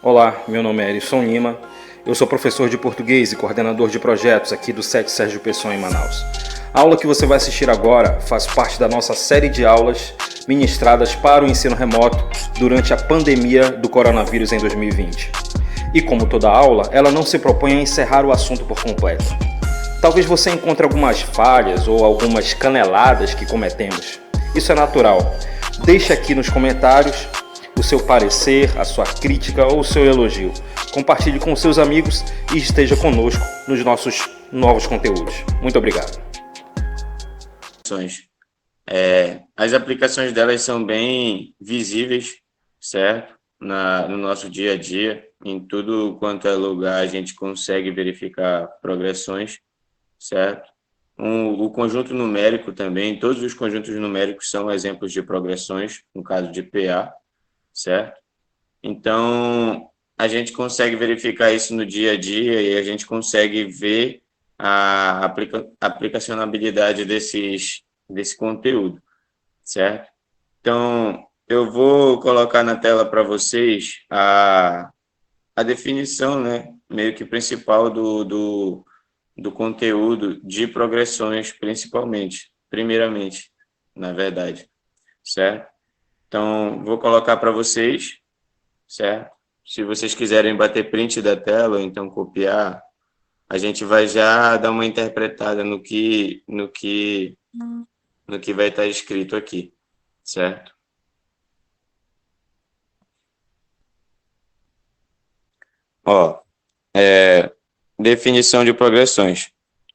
Olá, meu nome é Erisson Lima, eu sou professor de português e coordenador de projetos aqui do SET Sérgio Pessoa em Manaus. A aula que você vai assistir agora faz parte da nossa série de aulas ministradas para o ensino remoto durante a pandemia do coronavírus em 2020. E como toda aula, ela não se propõe a encerrar o assunto por completo. Talvez você encontre algumas falhas ou algumas caneladas que cometemos. Isso é natural. Deixe aqui nos comentários o seu parecer, a sua crítica ou o seu elogio. Compartilhe com seus amigos e esteja conosco nos nossos novos conteúdos. Muito obrigado. As aplicações delas são bem visíveis, certo? No nosso dia a dia, em tudo quanto é lugar, a gente consegue verificar progressões, certo? O conjunto numérico também, todos os conjuntos numéricos são exemplos de progressões, no caso de PA, certo? Então, a gente consegue verificar isso no dia a dia e a gente consegue ver a aplicacionabilidade desse conteúdo, certo? Então, eu vou colocar na tela para vocês a definição, né, meio que principal do conteúdo de progressões, primeiramente, na verdade, certo? Então, vou colocar para vocês, certo? Se vocês quiserem bater print da tela, ou então copiar, a gente vai já dar uma interpretada no que vai estar escrito aqui, certo? Ó, definição de progressões,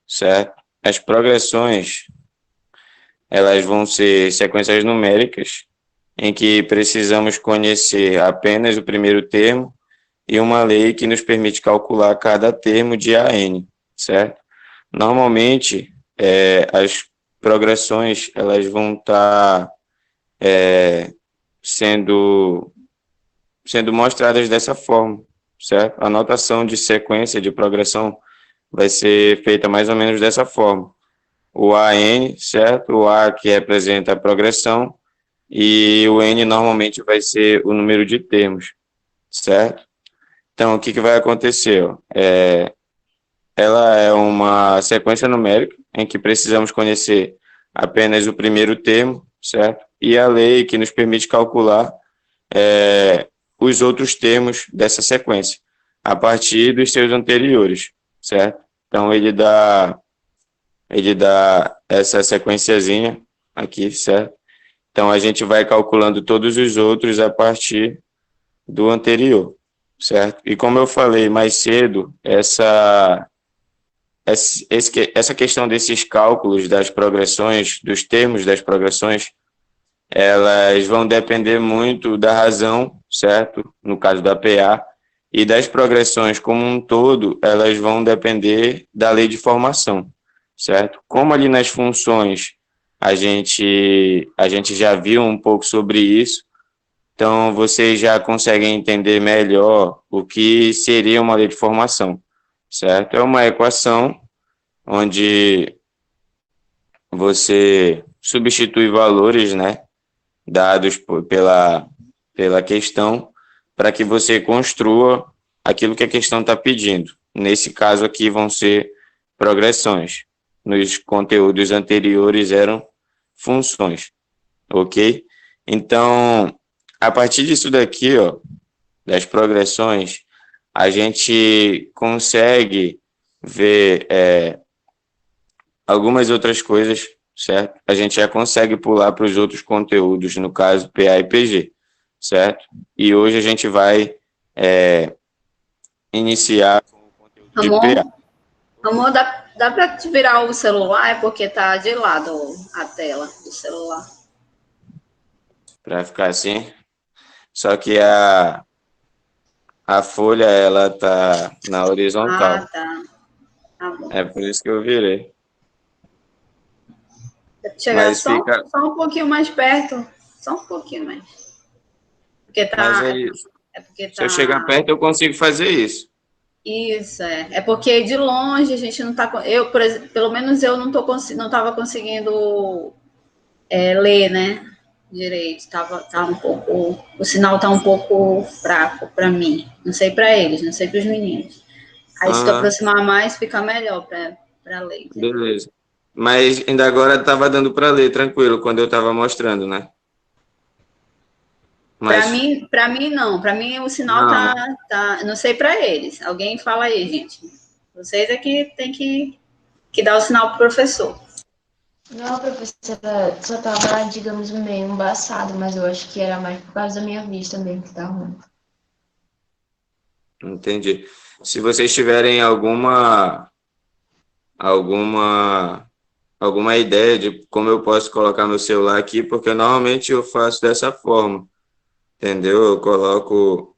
certo? As progressões, elas vão ser sequências numéricas em que precisamos conhecer apenas o primeiro termo e uma lei que nos permite calcular cada termo de AN, certo? Normalmente, as progressões, elas vão estar sendo mostradas dessa forma, certo? A notação de sequência de progressão vai ser feita mais ou menos dessa forma. O AN, certo? O A que representa a progressão e o N normalmente vai ser o número de termos, certo? Então, o que vai acontecer? Ela é uma sequência numérica em que precisamos conhecer apenas o primeiro termo, certo? E a lei que nos permite calcular os outros termos dessa sequência, a partir dos seus anteriores, certo? Então, ele dá essa sequenciazinha aqui, certo? Então, a gente vai calculando todos os outros a partir do anterior, certo? E como eu falei mais cedo, essa questão desses cálculos das progressões, dos termos das progressões, elas vão depender muito da razão, certo? No caso da PA, e das progressões como um todo, elas vão depender da lei de formação, certo? Como ali nas funções a gente já viu um pouco sobre isso, então vocês já conseguem entender melhor o que seria uma lei de formação, certo? É uma equação onde você substitui valores, né, dados pela questão, para que você construa aquilo que a questão está pedindo. Nesse caso aqui vão ser progressões. Nos conteúdos anteriores eram funções, ok? Então, a partir disso daqui, ó, das progressões, a gente consegue ver algumas outras coisas, certo? A gente já consegue pular para os outros conteúdos, no caso PA e PG, certo? E hoje a gente vai iniciar com o conteúdo de Amor, PA. amor, dá para te virar o celular? É porque tá de lado a tela do celular. Para ficar assim. Só que a folha, ela tá na horizontal. Ah, tá. Tá bom. É por isso que eu virei. Chegar Mas fica... só um pouquinho mais perto. Só um pouquinho mais. Porque Mas tá. aí, É porque se eu tá. chegar perto, eu consigo fazer isso. Isso, é. É porque de longe a gente não tá. Eu, por exemplo, pelo menos eu não estava conseguindo ler, né? direito, tá um pouco, o sinal tá um pouco fraco para mim. Não sei para eles, não sei para os meninos. Aí se tu Aham, aproximar mais, fica melhor para ler, entendeu? beleza. Mas ainda agora estava dando para ler tranquilo quando eu estava mostrando, né? Mas Para mim não. Para mim o sinal não, né? tá, não sei para eles. Alguém fala aí, gente. Vocês é que tem que dar o sinal pro professor. Não, professora, só tava, digamos, meio embaçado, mas eu acho que era mais por causa da minha vista mesmo que tá ruim. Entendi. Se vocês tiverem alguma alguma ideia de como eu posso colocar meu celular aqui, porque normalmente eu faço dessa forma, entendeu? Eu coloco,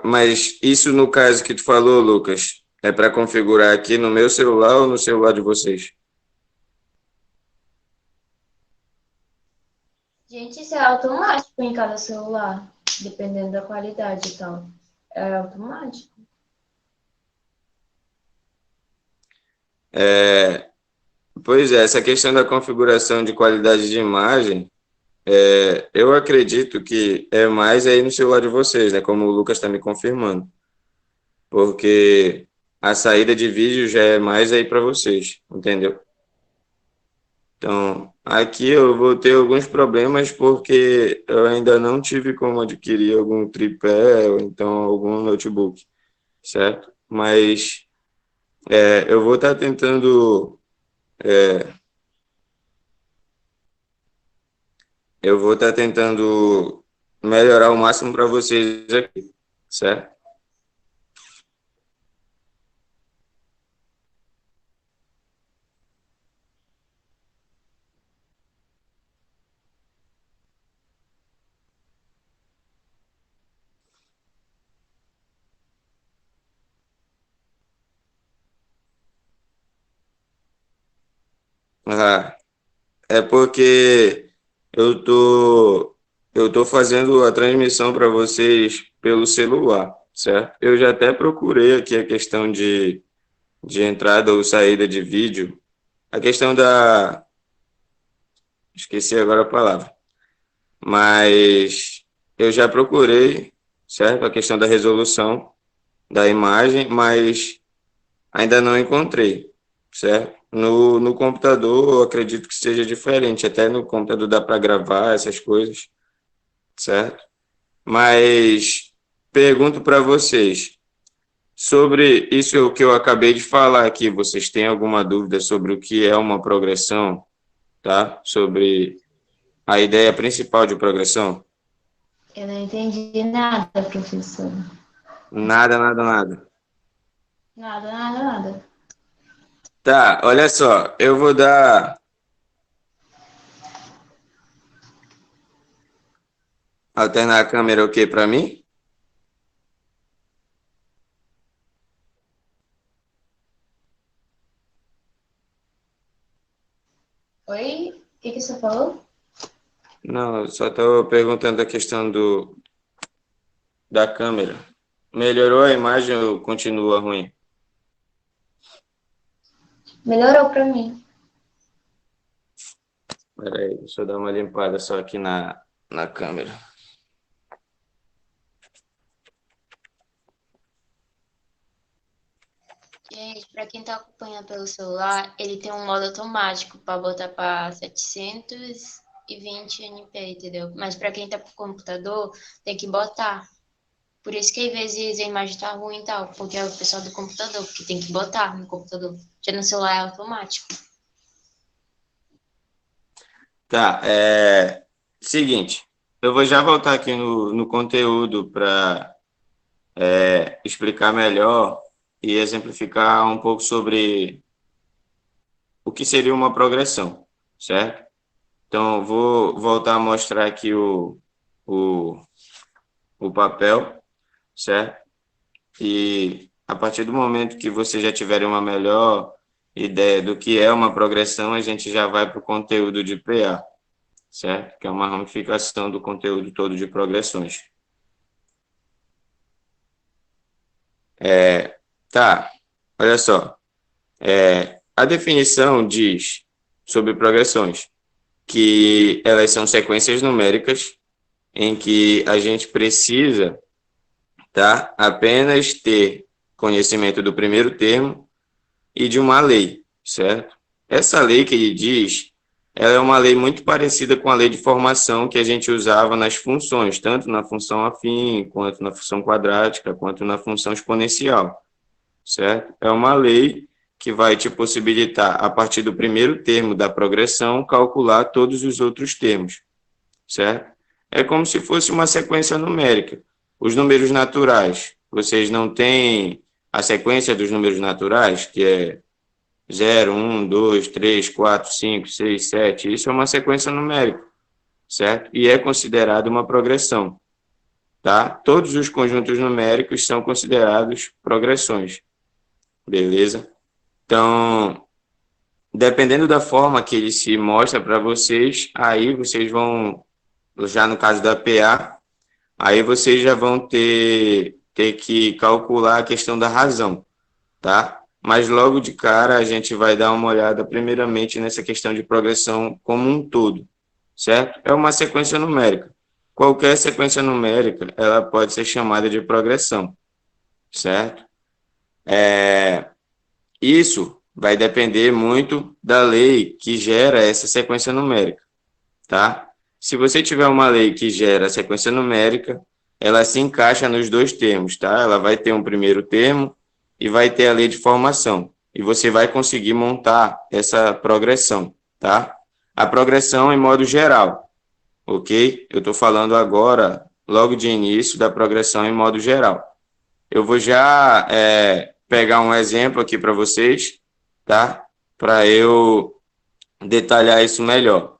mas isso no caso que tu falou, Lucas, é para configurar aqui no meu celular ou no celular de vocês? Gente, isso é automático em cada celular, dependendo da qualidade e tal. É automático. Pois é, essa questão da configuração de qualidade de imagem, eu acredito que é mais aí no celular de vocês, né? Como o Lucas está me confirmando, porque a saída de vídeo já é mais aí para vocês, entendeu? Então, aqui eu vou ter alguns problemas porque eu ainda não tive como adquirir algum tripé ou então algum notebook, certo? Mas eu vou estar tentando, eu vou estar tentando melhorar o máximo para vocês aqui, certo? Ah, é porque eu tô fazendo a transmissão para vocês pelo celular, certo? Eu já até procurei aqui a questão de entrada ou saída de vídeo, a questão da, esqueci agora a palavra, mas eu já procurei, certo? A questão da resolução da imagem, mas ainda não encontrei, certo? No computador, eu acredito que seja diferente, até no computador dá para gravar essas coisas, certo? Mas pergunto para vocês, sobre isso que eu acabei de falar aqui, vocês têm alguma dúvida sobre o que é uma progressão, tá? Sobre a ideia principal de progressão? Eu não entendi nada, professora. Nada, nada, nada. Nada, nada, nada. Tá, olha só, eu vou dar alternar a câmera ok para mim? Oi? O que você falou? Não, eu só estou perguntando a questão da câmera. Melhorou a imagem ou continua ruim? Melhorou pra mim. Espera aí, deixa eu dar uma limpada só aqui na câmera. Gente, para quem está acompanhando pelo celular, ele tem um modo automático para botar para 720 np, entendeu? Mas para quem está por computador, tem que botar. Por isso que às vezes a imagem tá ruim e tal, porque é o pessoal do computador, porque tem que botar no computador. Já no celular é automático. Tá, seguinte, eu vou já voltar aqui no conteúdo para explicar melhor e exemplificar um pouco sobre o que seria uma progressão, certo? Então, vou voltar a mostrar aqui o, o papel, certo? E a partir do momento que vocês já tiverem uma melhor ideia do que é uma progressão, a gente já vai para o conteúdo de PA, certo? Que é uma ramificação do conteúdo todo de progressões. Tá, olha só. A definição diz sobre progressões que elas são sequências numéricas em que a gente precisa, tá, apenas ter conhecimento do primeiro termo e de uma lei, certo? Essa lei que ele diz, ela é uma lei muito parecida com a lei de formação que a gente usava nas funções, tanto na função afim, quanto na função quadrática, quanto na função exponencial, certo? É uma lei que vai te possibilitar, a partir do primeiro termo da progressão, calcular todos os outros termos, certo? É como se fosse uma sequência numérica. Os números naturais, vocês não têm a sequência dos números naturais, que é 0, 1, 2, 3, 4, 5, 6, 7, isso é uma sequência numérica, certo? E é considerado uma progressão, tá? Todos os conjuntos numéricos são considerados progressões, beleza? Então, dependendo da forma que ele se mostra para vocês, aí vocês vão, já no caso da PA, aí vocês já vão ter que calcular a questão da razão, tá? Mas logo de cara a gente vai dar uma olhada primeiramente nessa questão de progressão como um todo, certo? É uma sequência numérica. Qualquer sequência numérica, ela pode ser chamada de progressão, certo? Isso vai depender muito da lei que gera essa sequência numérica, tá? Se você tiver uma lei que gera a sequência numérica, ela se encaixa nos dois termos, tá? Ela vai ter um primeiro termo e vai ter a lei de formação. E você vai conseguir montar essa progressão, tá? A progressão em modo geral, ok? Eu estou falando agora, logo de início, da progressão em modo geral. Eu vou já pegar um exemplo aqui para vocês, tá? Para eu detalhar isso melhor,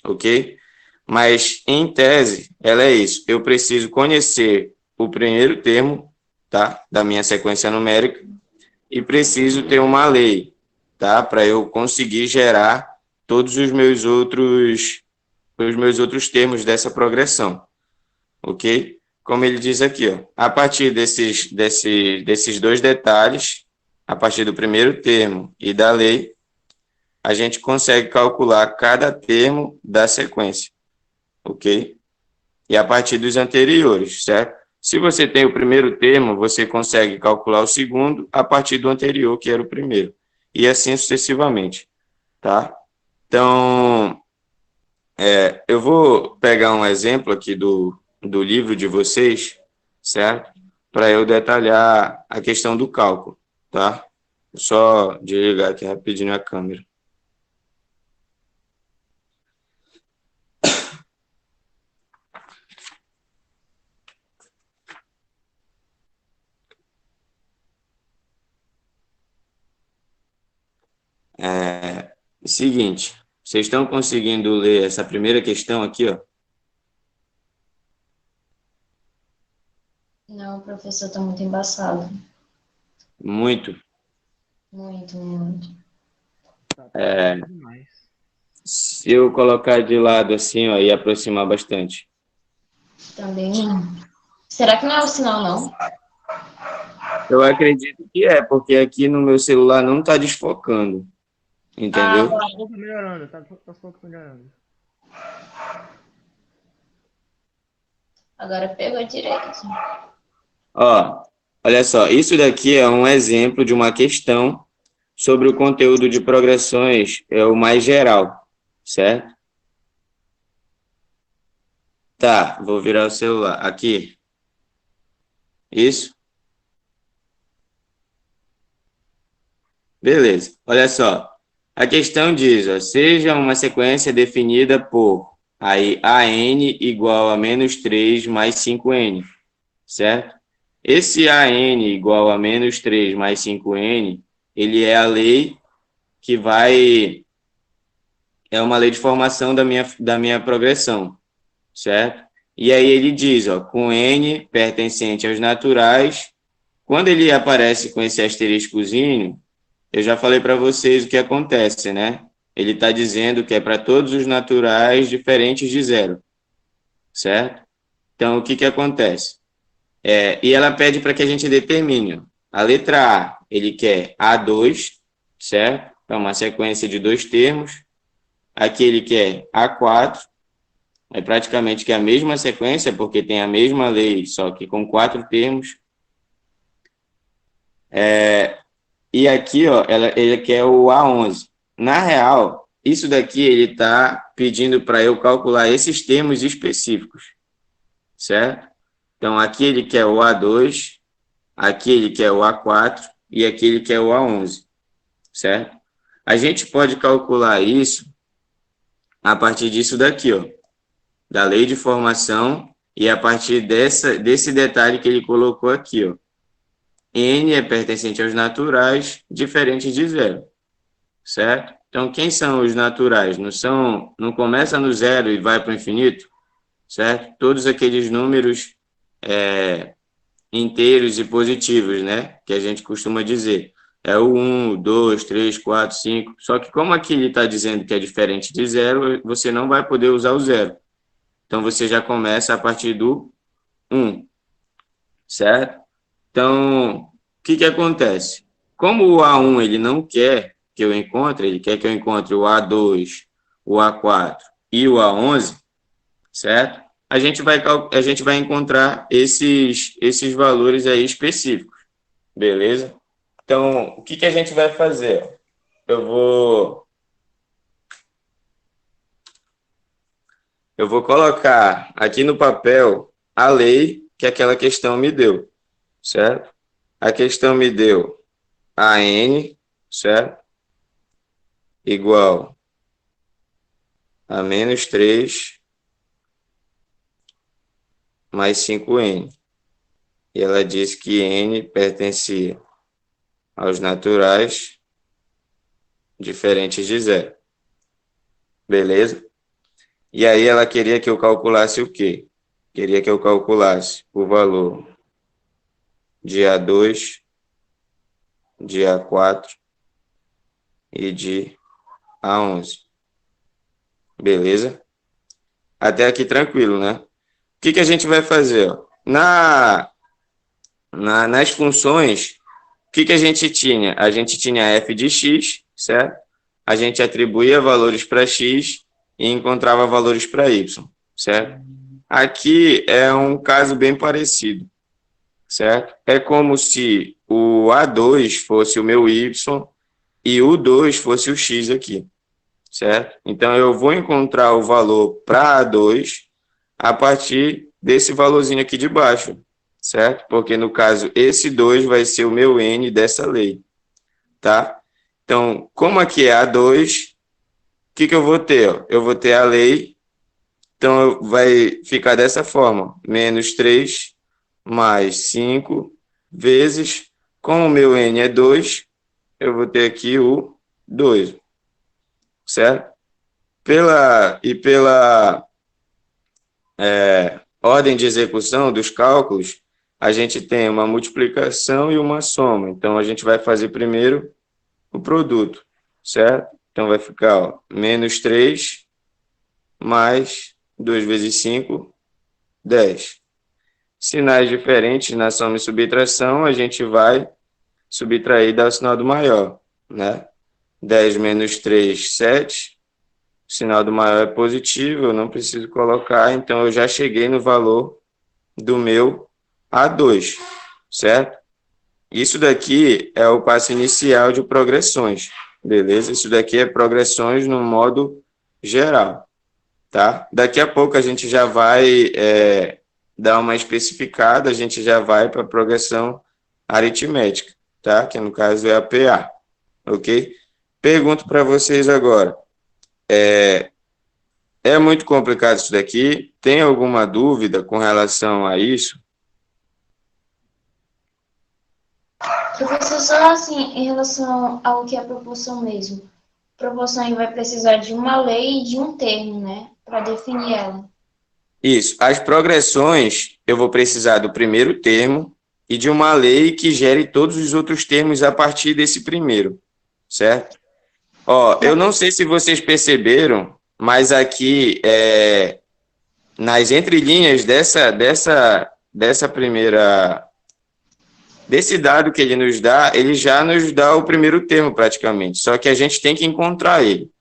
ok? Mas, em tese, ela é isso. Eu preciso conhecer o primeiro termo, tá, da minha sequência numérica e preciso ter uma lei, tá, para eu conseguir gerar todos os meus outros termos dessa progressão, ok? Como ele diz aqui, ó, a partir desses dois detalhes, a partir do primeiro termo e da lei, a gente consegue calcular cada termo da sequência, ok? E a partir dos anteriores, certo? Se você tem o primeiro termo, você consegue calcular o segundo a partir do anterior, que era o primeiro. E assim sucessivamente, tá? Então, eu vou pegar um exemplo aqui do livro de vocês, certo? Para eu detalhar a questão do cálculo, tá? Vou só desligar aqui rapidinho a câmera. Seguinte, vocês estão conseguindo ler essa primeira questão aqui, ó? Não, o professor está muito embaçado. Muito. Muito, muito. Se eu colocar de lado assim, ó, e aproximar bastante. Também não. Será que não é o sinal, não? Eu acredito que é, porque aqui no meu celular não está desfocando. Entendeu? Tá um pouco melhorando, tá um pouco melhorando. Agora pegou direito. Ó, olha só, isso daqui é um exemplo de uma questão sobre o conteúdo de progressões, é o mais geral, certo? Tá, vou virar o celular. Aqui. Isso. Beleza, olha só. A questão diz, ó, seja uma sequência definida por aí AN igual a menos 3 mais 5N, certo? Esse AN igual a menos 3 mais 5N, ele é a lei que vai... É uma lei de formação da minha progressão, certo? E aí ele diz, ó, com N pertencente aos naturais, quando ele aparece com esse asteriscozinho, eu já falei para vocês o que acontece, né? Ele está dizendo que é para todos os naturais diferentes de zero, certo? Então, o que acontece? E ela pede para que a gente determine. A letra A, ele quer A2, certo? É uma sequência de 2 termos. Aqui ele quer A4, é praticamente que a mesma sequência, porque tem a mesma lei, só que com 4 termos. E aqui, ó, ele quer o A11. Na real, isso daqui ele está pedindo para eu calcular esses termos específicos, certo? Então, aqui ele quer o A2, aqui ele quer o A4 e aqui ele quer o A11, certo? A gente pode calcular isso a partir disso daqui, ó, da lei de formação e a partir desse detalhe que ele colocou aqui, ó. N é pertencente aos naturais, diferente de 0, certo? Então, quem são os naturais? Não começa no 0 e vai para o infinito, certo? Todos aqueles números inteiros e positivos, né? Que a gente costuma dizer. É o 1, 2, 3, 4, 5. Só que como aqui ele está dizendo que é diferente de 0, você não vai poder usar o 0. Então, você já começa a partir do 1, certo? Então, o que acontece? Como o A1 ele não quer que eu encontre, ele quer que eu encontre o A2, o A4 e o A11, certo? A gente vai encontrar esses valores aí específicos, beleza? Então, o que a gente vai fazer? Eu vou colocar aqui no papel a lei que aquela questão me deu, certo? A questão me deu AN, certo? Igual a menos 3 mais 5N. E ela diz que N pertencia aos naturais diferentes de 0. Beleza? E aí ela queria que eu calculasse o quê? Queria que eu calculasse o valor de A2, de A4 e de A11. Beleza? Até aqui tranquilo, né? O que a gente vai fazer? Ó? Nas funções, o que a gente tinha? A gente tinha f de x, certo? A gente atribuía valores para x e encontrava valores para y, certo? Aqui é um caso bem parecido, certo? É como se o A2 fosse o meu y e o 2 fosse o x aqui, certo? Então, eu vou encontrar o valor para A2 a partir desse valorzinho aqui de baixo, certo? Porque, no caso, esse 2 vai ser o meu N dessa lei, tá? Então, como aqui é A2, o que eu vou ter? Eu vou ter a lei, então vai ficar dessa forma, menos 3 mais 5 vezes, como o meu N é 2, eu vou ter aqui o 2, certo? Pela ordem de execução dos cálculos, a gente tem uma multiplicação e uma soma. Então, a gente vai fazer primeiro o produto, certo? Então, vai ficar ó, menos 3 mais 2 vezes 5, 10. Sinais diferentes na soma e subtração, a gente vai subtrair e dar o sinal do maior, né? 10 menos 3, 7. O sinal do maior é positivo, eu não preciso colocar, então eu já cheguei no valor do meu A2, certo? Isso daqui é o passo inicial de progressões, beleza? Isso daqui é progressões no modo geral, tá? Daqui a pouco a gente já vai dar uma especificada, a gente já vai para a progressão aritmética, tá? Que no caso é a PA, ok? Pergunto para vocês agora, é muito complicado isso daqui? Tem alguma dúvida com relação a isso? Professor, só assim, em relação ao que é a proporção mesmo. Proporção aí vai precisar de uma lei e de um termo, né? Para definir ela. Isso. As progressões, eu vou precisar do primeiro termo e de uma lei que gere todos os outros termos a partir desse primeiro, certo? Ó, eu não sei se vocês perceberam, mas aqui, nas entrelinhas desse Desse dado que ele já nos dá o primeiro termo praticamente, só que a gente tem que encontrar ele,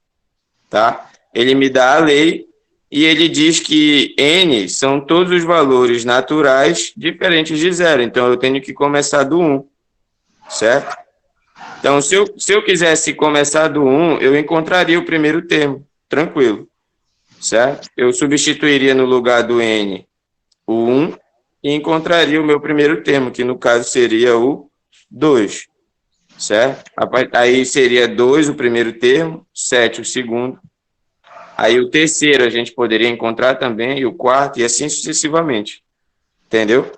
tá? Ele me dá a lei e ele diz que n são todos os valores naturais diferentes de zero, então eu tenho que começar do 1, certo? Então, se eu quisesse começar do 1, eu encontraria o primeiro termo, tranquilo, certo? Eu substituiria no lugar do n o 1 e encontraria o meu primeiro termo, que no caso seria o 2, certo? Aí seria 2 o primeiro termo, 7 o segundo. Aí o terceiro a gente poderia encontrar também, e o quarto, e assim sucessivamente. Entendeu?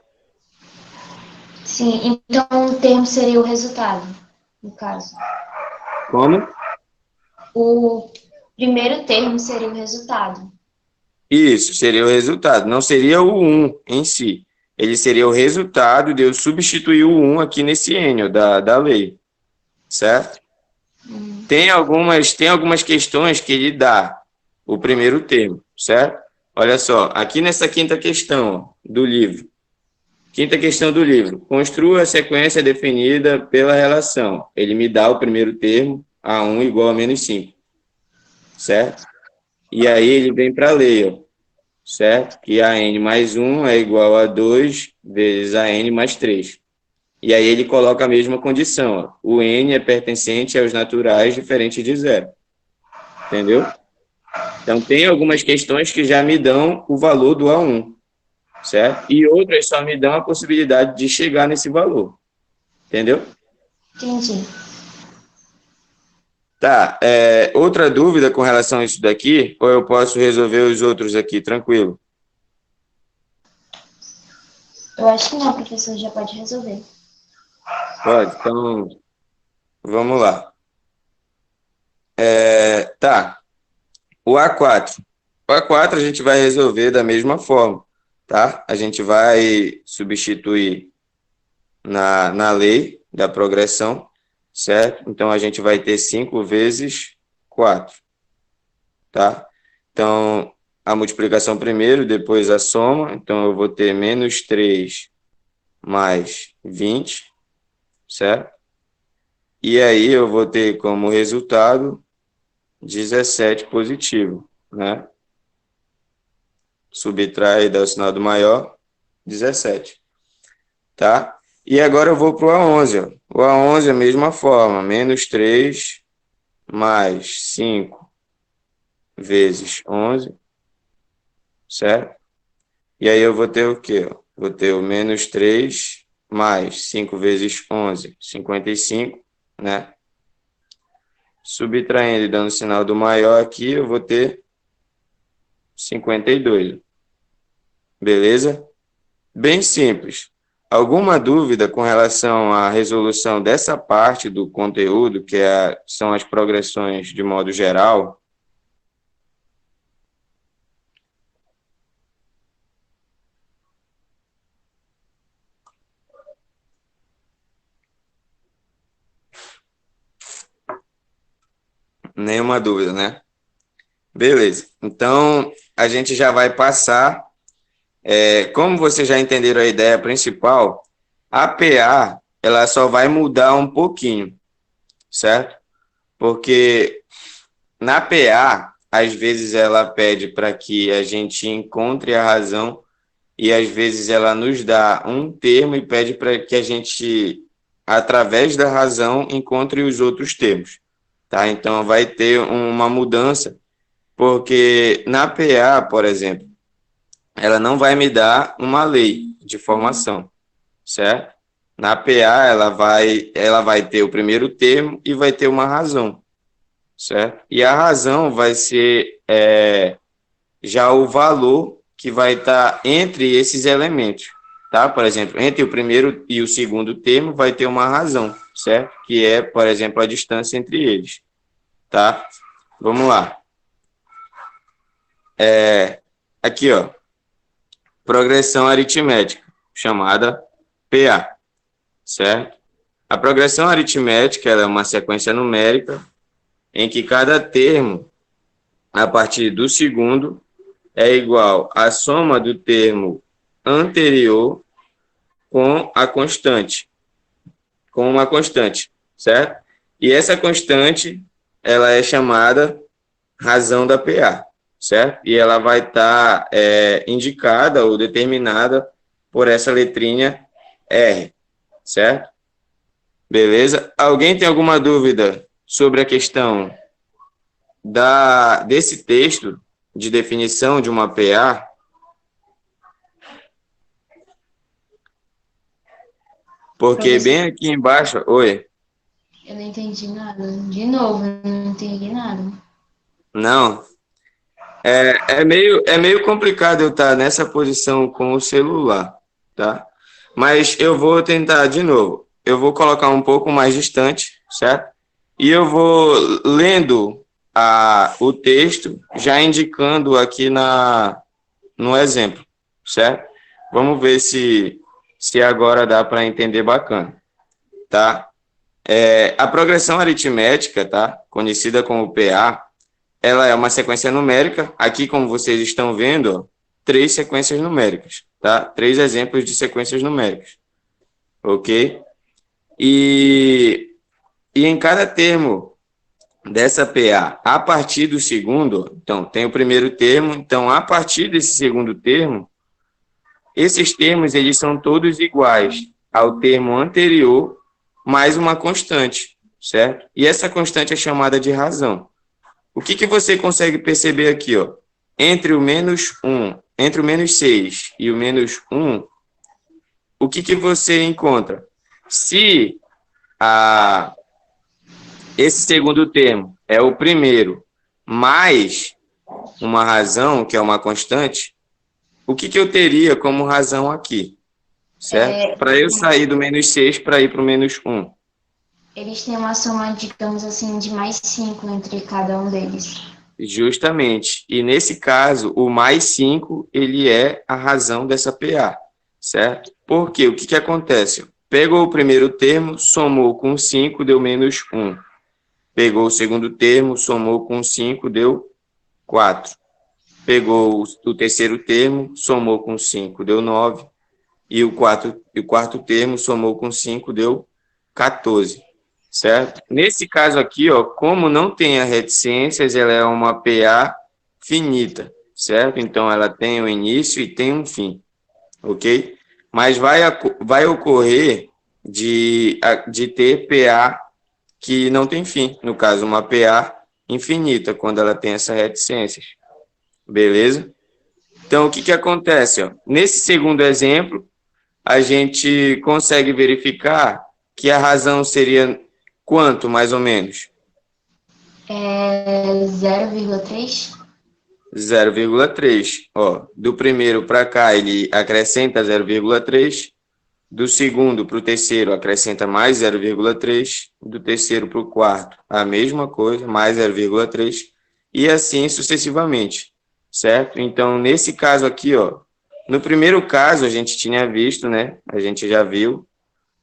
Sim, então o termo seria o resultado, no caso. Como? O primeiro termo seria o resultado. Isso, seria o resultado. Não seria o 1 em si. Ele seria o resultado de eu substituir o 1 aqui nesse N, ó, da lei. Certo? Tem algumas questões que ele dá o primeiro termo, certo? Olha só, aqui nessa quinta questão ó, do livro. Quinta questão do livro. Construa a sequência definida pela relação. Ele me dá o primeiro termo, A1 igual a menos 5. Certo? E aí ele vem para a lei, ó, certo? Que AN mais 1 é igual a 2 vezes AN mais 3. E aí ele coloca a mesma condição, ó. O N é pertencente aos naturais diferentes de zero. Entendeu? Então, tem algumas questões que já me dão o valor do A1, certo? E outras só me dão a possibilidade de chegar nesse valor. Entendeu? Entendi. Tá, outra dúvida com relação a isso daqui, ou eu posso resolver os outros aqui, tranquilo? Eu acho que não, professor, já pode resolver. Pode, então, vamos lá. Tá, o A4. O A4 a gente vai resolver da mesma forma, tá? A gente vai substituir na lei da progressão, certo? Então, a gente vai ter 5 vezes 4, tá? Então, a multiplicação primeiro, depois a soma. Então, eu vou ter menos 3 mais 20, certo? E aí, eu vou ter como resultado 17 positivo, né? Subtrai e dá o sinal do maior, 17, tá? E agora eu vou para o A11, ó. O A11 é a mesma forma, menos 3 mais 5 vezes 11, certo? E aí eu vou ter o quê? Vou ter o menos 3 mais 5 vezes 11, 55, né? Subtraindo e dando o sinal do maior aqui, eu vou ter 52. Beleza? Bem simples. Alguma dúvida com relação à resolução dessa parte do conteúdo, que são as progressões de modo geral? Nenhuma dúvida, né? Beleza. Então, a gente já vai passar. Como vocês já entenderam a ideia principal, a PA ela só vai mudar um pouquinho, certo? Porque na PA, às vezes ela pede para que a gente encontre a razão e às vezes ela nos dá um termo e pede para que a gente, através da razão, encontre os outros termos, tá? Então, vai ter uma mudança, porque na PA, por exemplo, ela não vai me dar uma lei de formação, certo? Na PA, ela vai ter o primeiro termo e vai ter uma razão, certo? E a razão vai ser já o valor que vai estar entre esses elementos, tá? Por exemplo, entre o primeiro e o segundo termo vai ter uma razão, certo? Que é, por exemplo, a distância entre eles, tá? Vamos lá. Aqui, ó. Progressão aritmética, chamada PA, certo? A progressão aritmética ela é uma sequência numérica em que cada termo, a partir do segundo, é igual à soma do termo anterior com a constante, com uma constante, certo? E essa constante, ela é chamada razão da PA, certo? E ela vai estar indicada ou determinada por essa letrinha R, certo? Beleza? Alguém tem alguma dúvida sobre a questão desse texto de definição de uma PA? Porque bem aqui embaixo... Oi? Eu não entendi nada. De novo, eu não entendi nada. Não. É meio complicado eu estar nessa posição com o celular, tá? Mas eu vou tentar de novo. Eu vou colocar um pouco mais distante, certo? E eu vou lendo o texto, já indicando aqui no exemplo, certo? Vamos ver se agora dá para entender bacana, tá? A progressão aritmética, tá? Conhecida como PA, ela é uma sequência numérica. Aqui, como vocês estão vendo, ó, 3 sequências numéricas, tá? 3 exemplos de sequências numéricas, ok? E em cada termo dessa PA, a partir do segundo, então, tem o primeiro termo, então, a partir desse segundo termo, esses termos, eles são todos iguais ao termo anterior, mais uma constante, certo? E essa constante é chamada de razão. O que você consegue perceber aqui, ó? Entre o menos 6 e o menos 1, o que você encontra? Se esse segundo termo é o primeiro, mais uma razão, que é uma constante, o que eu teria como razão aqui? Certo? Para eu sair do menos 6 para ir para o menos 1. Eles têm uma soma, digamos assim, de mais 5 entre cada um deles. Justamente. E nesse caso, o mais 5, ele é a razão dessa PA, certo? Porque o que acontece? Pegou o primeiro termo, somou com 5, deu menos 1. Pegou o segundo termo, somou com 5, deu 4. Pegou o terceiro termo, somou com 5, deu 9. E o quarto termo, somou com 5, deu 14. Certo? Nesse caso aqui, ó, como não tem as reticências, ela é uma PA finita, certo? Então, ela tem um início e tem um fim, ok? Mas vai ocorrer de ter PA que não tem fim, no caso, uma PA infinita, quando ela tem essas reticências, beleza? Então, o que acontece? Ó? Nesse segundo exemplo, a gente consegue verificar que a razão seria quanto, mais ou menos? 0,3. 0,3. Ó, do primeiro para cá, ele acrescenta 0,3. Do segundo para o terceiro, acrescenta mais 0,3. Do terceiro para o quarto, a mesma coisa, mais 0,3. E assim sucessivamente, certo? Então, nesse caso aqui, ó, no primeiro caso, a gente tinha visto, né? A gente já viu,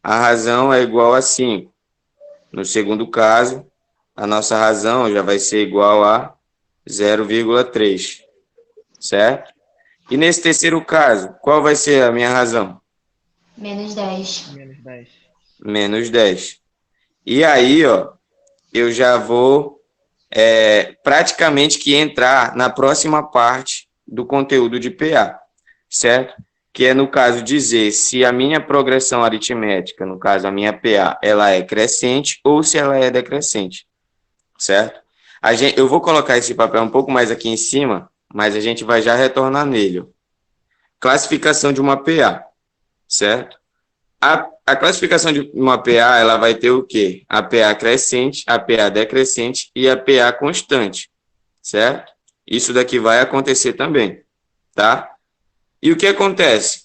a razão é igual a 5. No segundo caso, a nossa razão já vai ser igual a 0,3, certo? E nesse terceiro caso, qual vai ser a minha razão? Menos 10. Menos 10. Menos 10. E aí, ó, eu já vou praticamente que entrar na próxima parte do conteúdo de PA, certo? Que é, no caso, dizer se a minha progressão aritmética, no caso, a minha PA, ela é crescente ou se ela é decrescente, certo? Eu vou colocar esse papel um pouco mais aqui em cima, mas a gente vai já retornar nele. Ó. Classificação de uma PA, certo? A classificação de uma PA, ela vai ter o quê? A PA crescente, a PA decrescente e a PA constante, certo? Isso daqui vai acontecer também, tá? E o que acontece?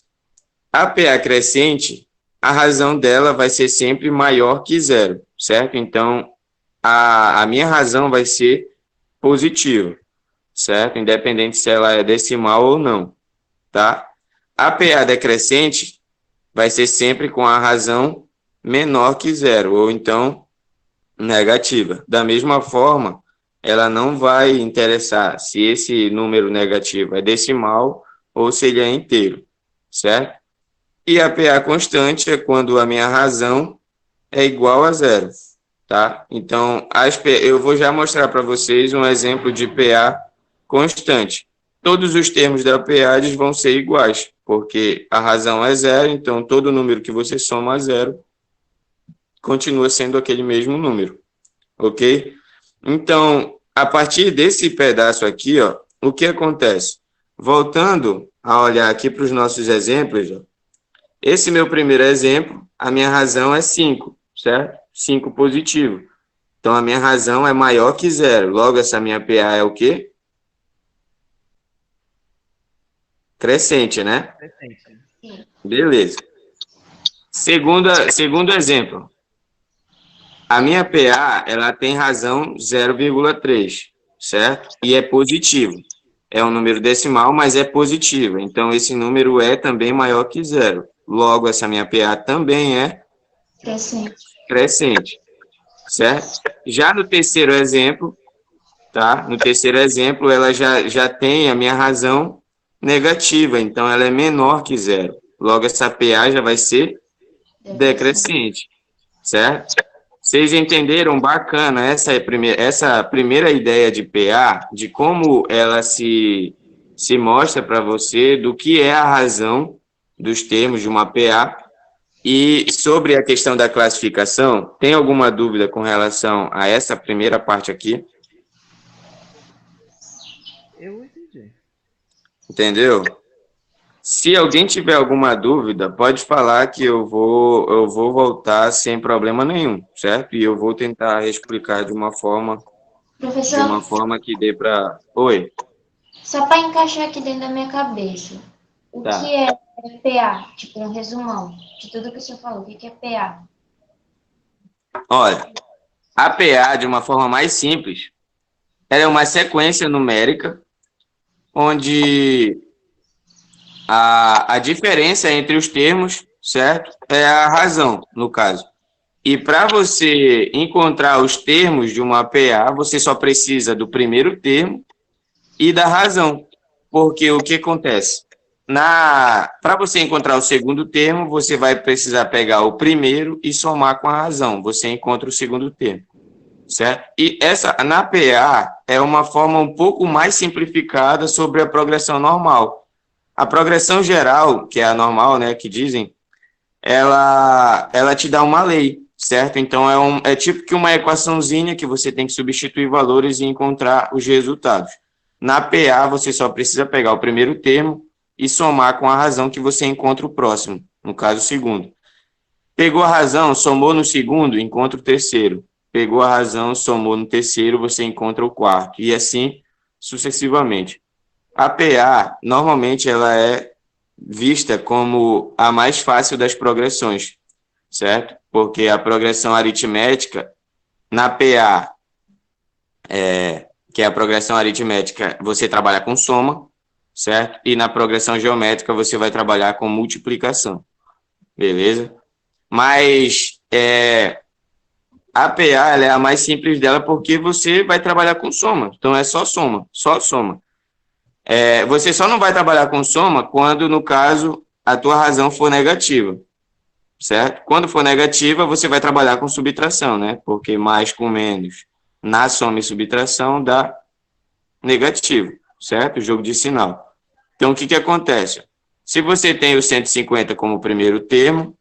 A PA crescente, a razão dela vai ser sempre maior que 0, certo? Então, a minha razão vai ser positiva, certo? Independente se ela é decimal ou não, tá? A PA decrescente vai ser sempre com a razão menor que 0, ou então negativa. Da mesma forma, ela não vai interessar se esse número negativo é decimal ou se ele é inteiro, certo? E a PA constante é quando a minha razão é igual a zero, tá? Então, eu vou já mostrar para vocês um exemplo de PA constante. Todos os termos da PA eles vão ser iguais, porque a razão é zero, então todo número que você soma a zero continua sendo aquele mesmo número, ok? Então, a partir desse pedaço aqui, ó, o que acontece? Voltando a olhar aqui para os nossos exemplos, ó, esse meu primeiro exemplo, a minha razão é 5, certo? 5 positivo. Então, a minha razão é maior que zero. Logo, essa minha PA é o quê? Crescente, né? Crescente. Beleza. Segundo exemplo. A minha PA, ela tem razão 0,3, certo? E é positivo. É um número decimal, mas é positivo. Então, esse número é também maior que zero. Logo, essa minha PA também é crescente, certo? Já no terceiro exemplo, tá? No terceiro exemplo, ela já tem a minha razão negativa, então ela é menor que zero. Logo, essa PA já vai ser decrescente, certo? Vocês entenderam? Bacana essa primeira ideia de PA, de como ela se mostra para você, do que é a razão dos termos de uma PA. E sobre a questão da classificação, tem alguma dúvida com relação a essa primeira parte aqui? Eu entendi. Entendeu? Se alguém tiver alguma dúvida, pode falar que eu vou voltar sem problema nenhum, certo? E eu vou tentar explicar de uma forma Professor, que dê para... Oi. só para encaixar aqui dentro da minha cabeça, o Tá. que é PA? Tipo, um resumão de tudo que o senhor falou. O que é PA? Olha, a PA, de uma forma mais simples, ela é uma sequência numérica onde a diferença entre os termos, certo? É a razão, no caso. E para você encontrar os termos de uma PA, você só precisa do primeiro termo e da razão. Porque o que acontece? Para você encontrar o segundo termo, você vai precisar pegar o primeiro e somar com a razão. Você encontra o segundo termo, certo? E na PA, é uma forma um pouco mais simplificada sobre a progressão normal. A progressão geral, que é a normal, né, que dizem, ela te dá uma lei, certo? Então, é tipo que uma equaçãozinha que você tem que substituir valores e encontrar os resultados. Na PA, você só precisa pegar o primeiro termo e somar com a razão que você encontra o próximo, no caso, o segundo. Pegou a razão, somou no segundo, encontra o terceiro. Pegou a razão, somou no terceiro, você encontra o quarto. E assim, sucessivamente. A PA, normalmente, ela é vista como a mais fácil das progressões, certo? Porque a progressão aritmética, na PA, que é a progressão aritmética, você trabalha com soma, certo? E na progressão geométrica, você vai trabalhar com multiplicação, beleza? Mas a PA ela é a mais simples dela porque você vai trabalhar com soma, então é só soma, só soma. Você só não vai trabalhar com soma quando, no caso, a tua razão for negativa, certo? Quando for negativa, você vai trabalhar com subtração, né? Porque mais com menos na soma e subtração dá negativo, certo? O jogo de sinal. Então, o que acontece? Se você tem o 150 como primeiro termo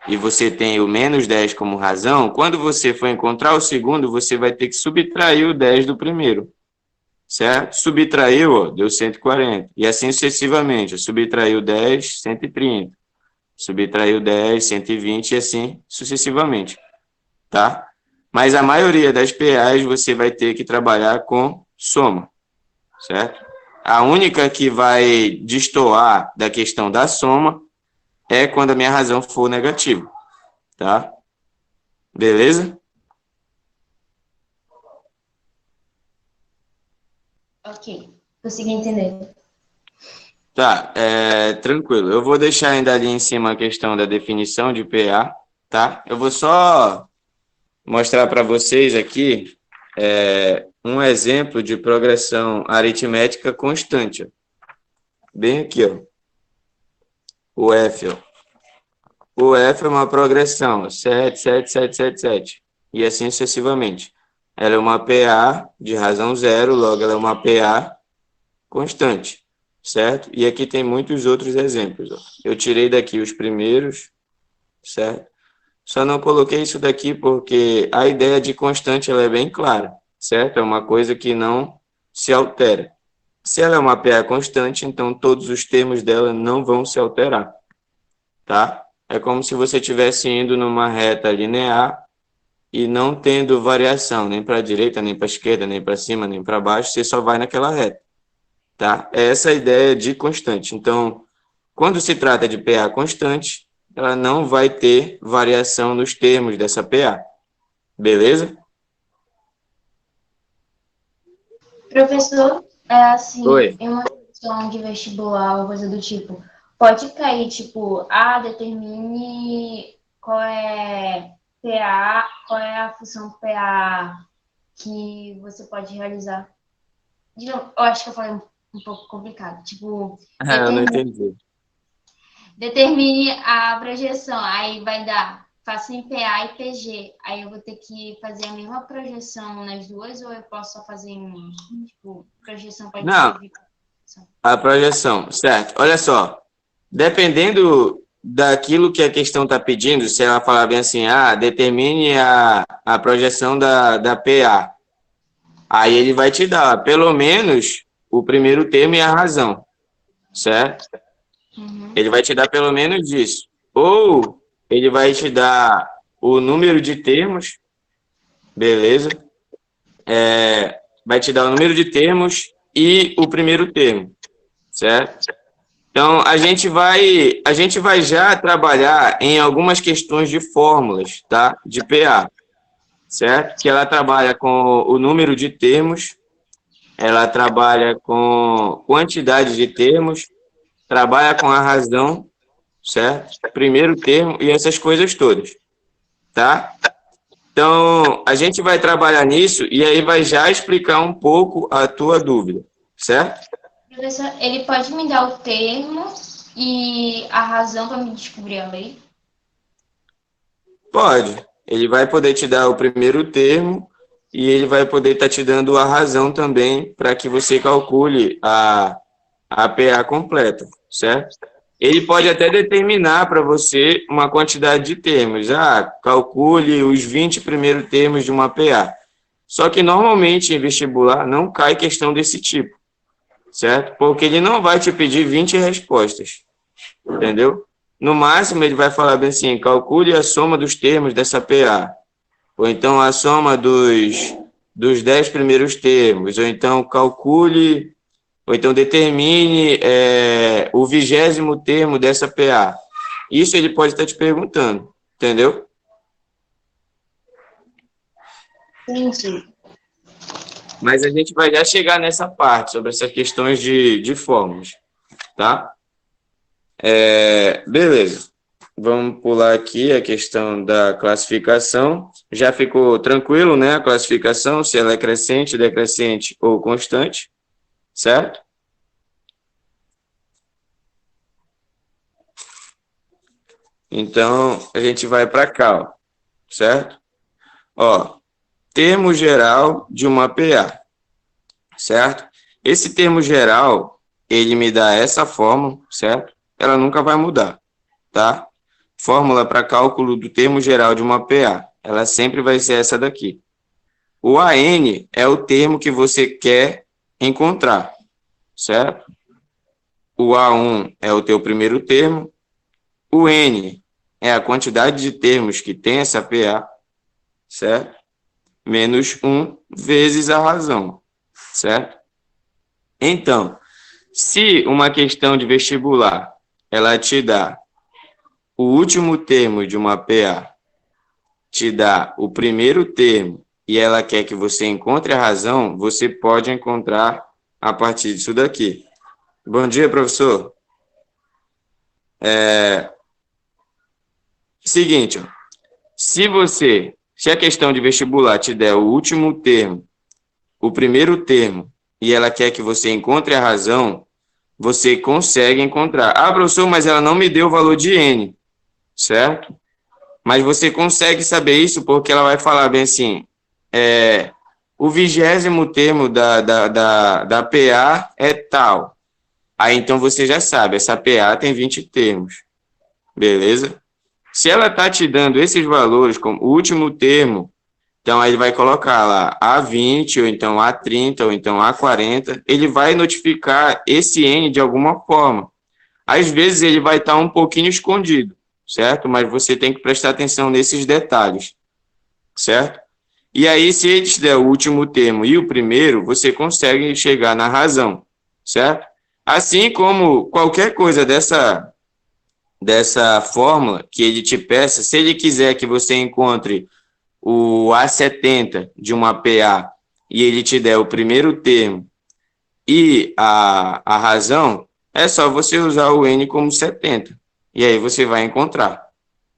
e você tem o menos 10 como razão, quando você for encontrar o segundo, você vai ter que subtrair o 10 do primeiro. Certo? Subtraiu, ó, deu 140. E assim sucessivamente. Subtraiu 10, 130. Subtraiu 10, 120 e assim sucessivamente. Tá? Mas a maioria das PAs você vai ter que trabalhar com soma. Certo? A única que vai destoar da questão da soma é quando a minha razão for negativa. Tá? Beleza? Ok, consegui entender. Tá, tranquilo. Eu vou deixar ainda ali em cima a questão da definição de PA, tá? Eu vou só mostrar para vocês aqui um exemplo de progressão aritmética constante. Ó. Bem aqui, ó. O F, ó. o F é uma progressão, 7, 7, 7, 7, 7, e assim sucessivamente. Ela é uma PA de razão zero, logo ela é uma PA constante, certo? E aqui tem muitos outros exemplos. Ó. Eu tirei daqui os primeiros, certo? Só não coloquei isso daqui porque a ideia de constante ela é bem clara, certo? É uma coisa que não se altera. Se ela é uma PA constante, então todos os termos dela não vão se alterar, tá? É como se você estivesse indo numa reta linear e não tendo variação, nem para a direita, nem para a esquerda, nem para cima, nem para baixo, você só vai naquela reta, tá? É essa a ideia de constante. Então, quando se trata de PA constante, ela não vai ter variação nos termos dessa PA, beleza? Professor, assim, Oi. em uma questão de vestibular ou coisa do tipo, pode cair, tipo, determine qual é PA, qual é a função PA que você pode realizar. Eu acho que eu falei um pouco complicado. Tipo, Eu não entendi. determine a projeção, aí vai dar, faça em PA e PG, aí eu vou ter que fazer a mesma projeção nas duas, ou eu posso só fazer em, tipo, projeção pode Não. servir? A projeção, certo. Olha só, dependendo daquilo que a questão está pedindo, se ela falar bem assim, determine a projeção da PA, aí ele vai te dar, pelo menos, o primeiro termo e a razão, certo? Uhum. Ele vai te dar pelo menos isso. Ou ele vai te dar o número de termos, beleza? Vai te dar o número de termos e o primeiro termo, certo? Então, a gente vai já trabalhar em algumas questões de fórmulas, tá? De PA, certo? Que ela trabalha com o número de termos, ela trabalha com quantidade de termos, trabalha com a razão, certo? Primeiro termo e essas coisas todas, tá? Então, a gente vai trabalhar nisso e aí vai já explicar um pouco a tua dúvida, certo? Professor, ele pode me dar o termo e a razão para me descobrir a lei? Pode. Ele vai poder te dar o primeiro termo e ele vai poder estar te dando a razão também para que você calcule a PA completa, certo? Ele pode até determinar para você uma quantidade de termos. Calcule os 20 primeiros termos de uma PA. Só que normalmente em vestibular não cai questão desse tipo, certo? Porque ele não vai te pedir 20 respostas, entendeu? No máximo, ele vai falar bem assim, calcule a soma dos termos dessa PA, ou então a soma dos 10 primeiros termos, ou então calcule, ou então determine o 20º termo dessa PA. Isso ele pode estar te perguntando, entendeu? Entendi. Mas a gente vai já chegar nessa parte, sobre essas questões de fórmulas, tá? Beleza. Vamos pular aqui a questão da classificação. Já ficou tranquilo, né? A classificação, se ela é crescente, decrescente ou constante, certo? Então, a gente vai para cá, ó, certo? Ó, termo geral de uma PA, certo? Esse termo geral, ele me dá essa fórmula, certo? Ela nunca vai mudar, tá? Fórmula para cálculo do termo geral de uma PA, ela sempre vai ser essa daqui. O AN é o termo que você quer encontrar, certo? O A1 é o teu primeiro termo, o N é a quantidade de termos que tem essa PA, certo? Menos 1 vezes a razão, certo? Então, se uma questão de vestibular, ela te dá o último termo de uma PA, te dá o primeiro termo e ela quer que você encontre a razão, você pode encontrar a partir disso daqui. Bom dia, professor. Seguinte, ó, se a questão de vestibular te der o último termo, o primeiro termo, e ela quer que você encontre a razão, você consegue encontrar. Professor, mas ela não me deu o valor de N. certo? Mas você consegue saber isso porque ela vai falar bem assim, o 20º termo da PA é tal. Aí, então, você já sabe, essa PA tem 20 termos, beleza? Se ela está te dando esses valores como o último termo, então aí ele vai colocar lá A20, ou então A30, ou então A40, ele vai notificar esse N de alguma forma. Às vezes ele vai estar um pouquinho escondido, certo? Mas você tem que prestar atenção nesses detalhes, certo? E aí, se ele te der o último termo e o primeiro, você consegue chegar na razão, certo? Assim como qualquer coisa dessa fórmula que ele te peça, se ele quiser que você encontre o A70 de uma PA e ele te der o primeiro termo e a razão, é só você usar o N como 70. E aí você vai encontrar,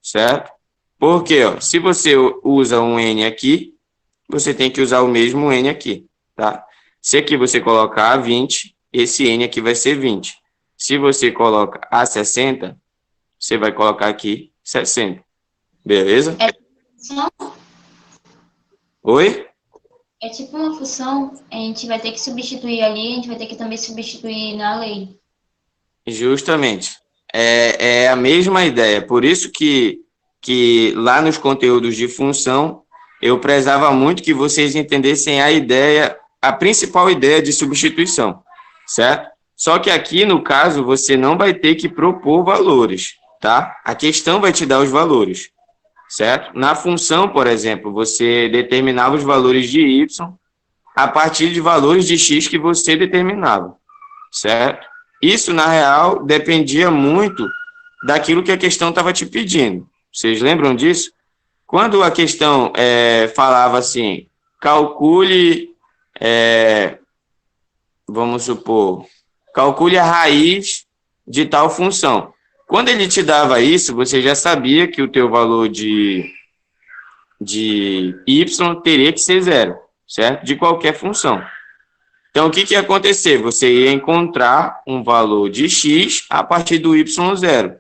certo? Porque, ó, se você usa um N aqui, você tem que usar o mesmo N aqui, tá? Se aqui você colocar A20, esse N aqui vai ser 20. Se você coloca A60, você vai colocar aqui 60. Beleza? Oi? É tipo uma função, a gente vai ter que substituir ali, a gente vai ter que também substituir na lei. Justamente. É a mesma ideia. Por isso que lá nos conteúdos de função, eu prezava muito que vocês entendessem a ideia, a principal ideia de substituição, certo? Só que aqui, no caso, você não vai ter que propor valores, tá? A questão vai te dar os valores, certo? Na função, por exemplo, você determinava os valores de y a partir de valores de x que você determinava, certo? Isso, na real, dependia muito daquilo que a questão estava te pedindo. Vocês lembram disso? Quando a questão falava assim, calcule, vamos supor, calcule a raiz de tal função. Quando ele te dava isso, você já sabia que o teu valor de y teria que ser 0, certo? De qualquer função. Então, o que ia acontecer? Você ia encontrar um valor de x a partir do y0,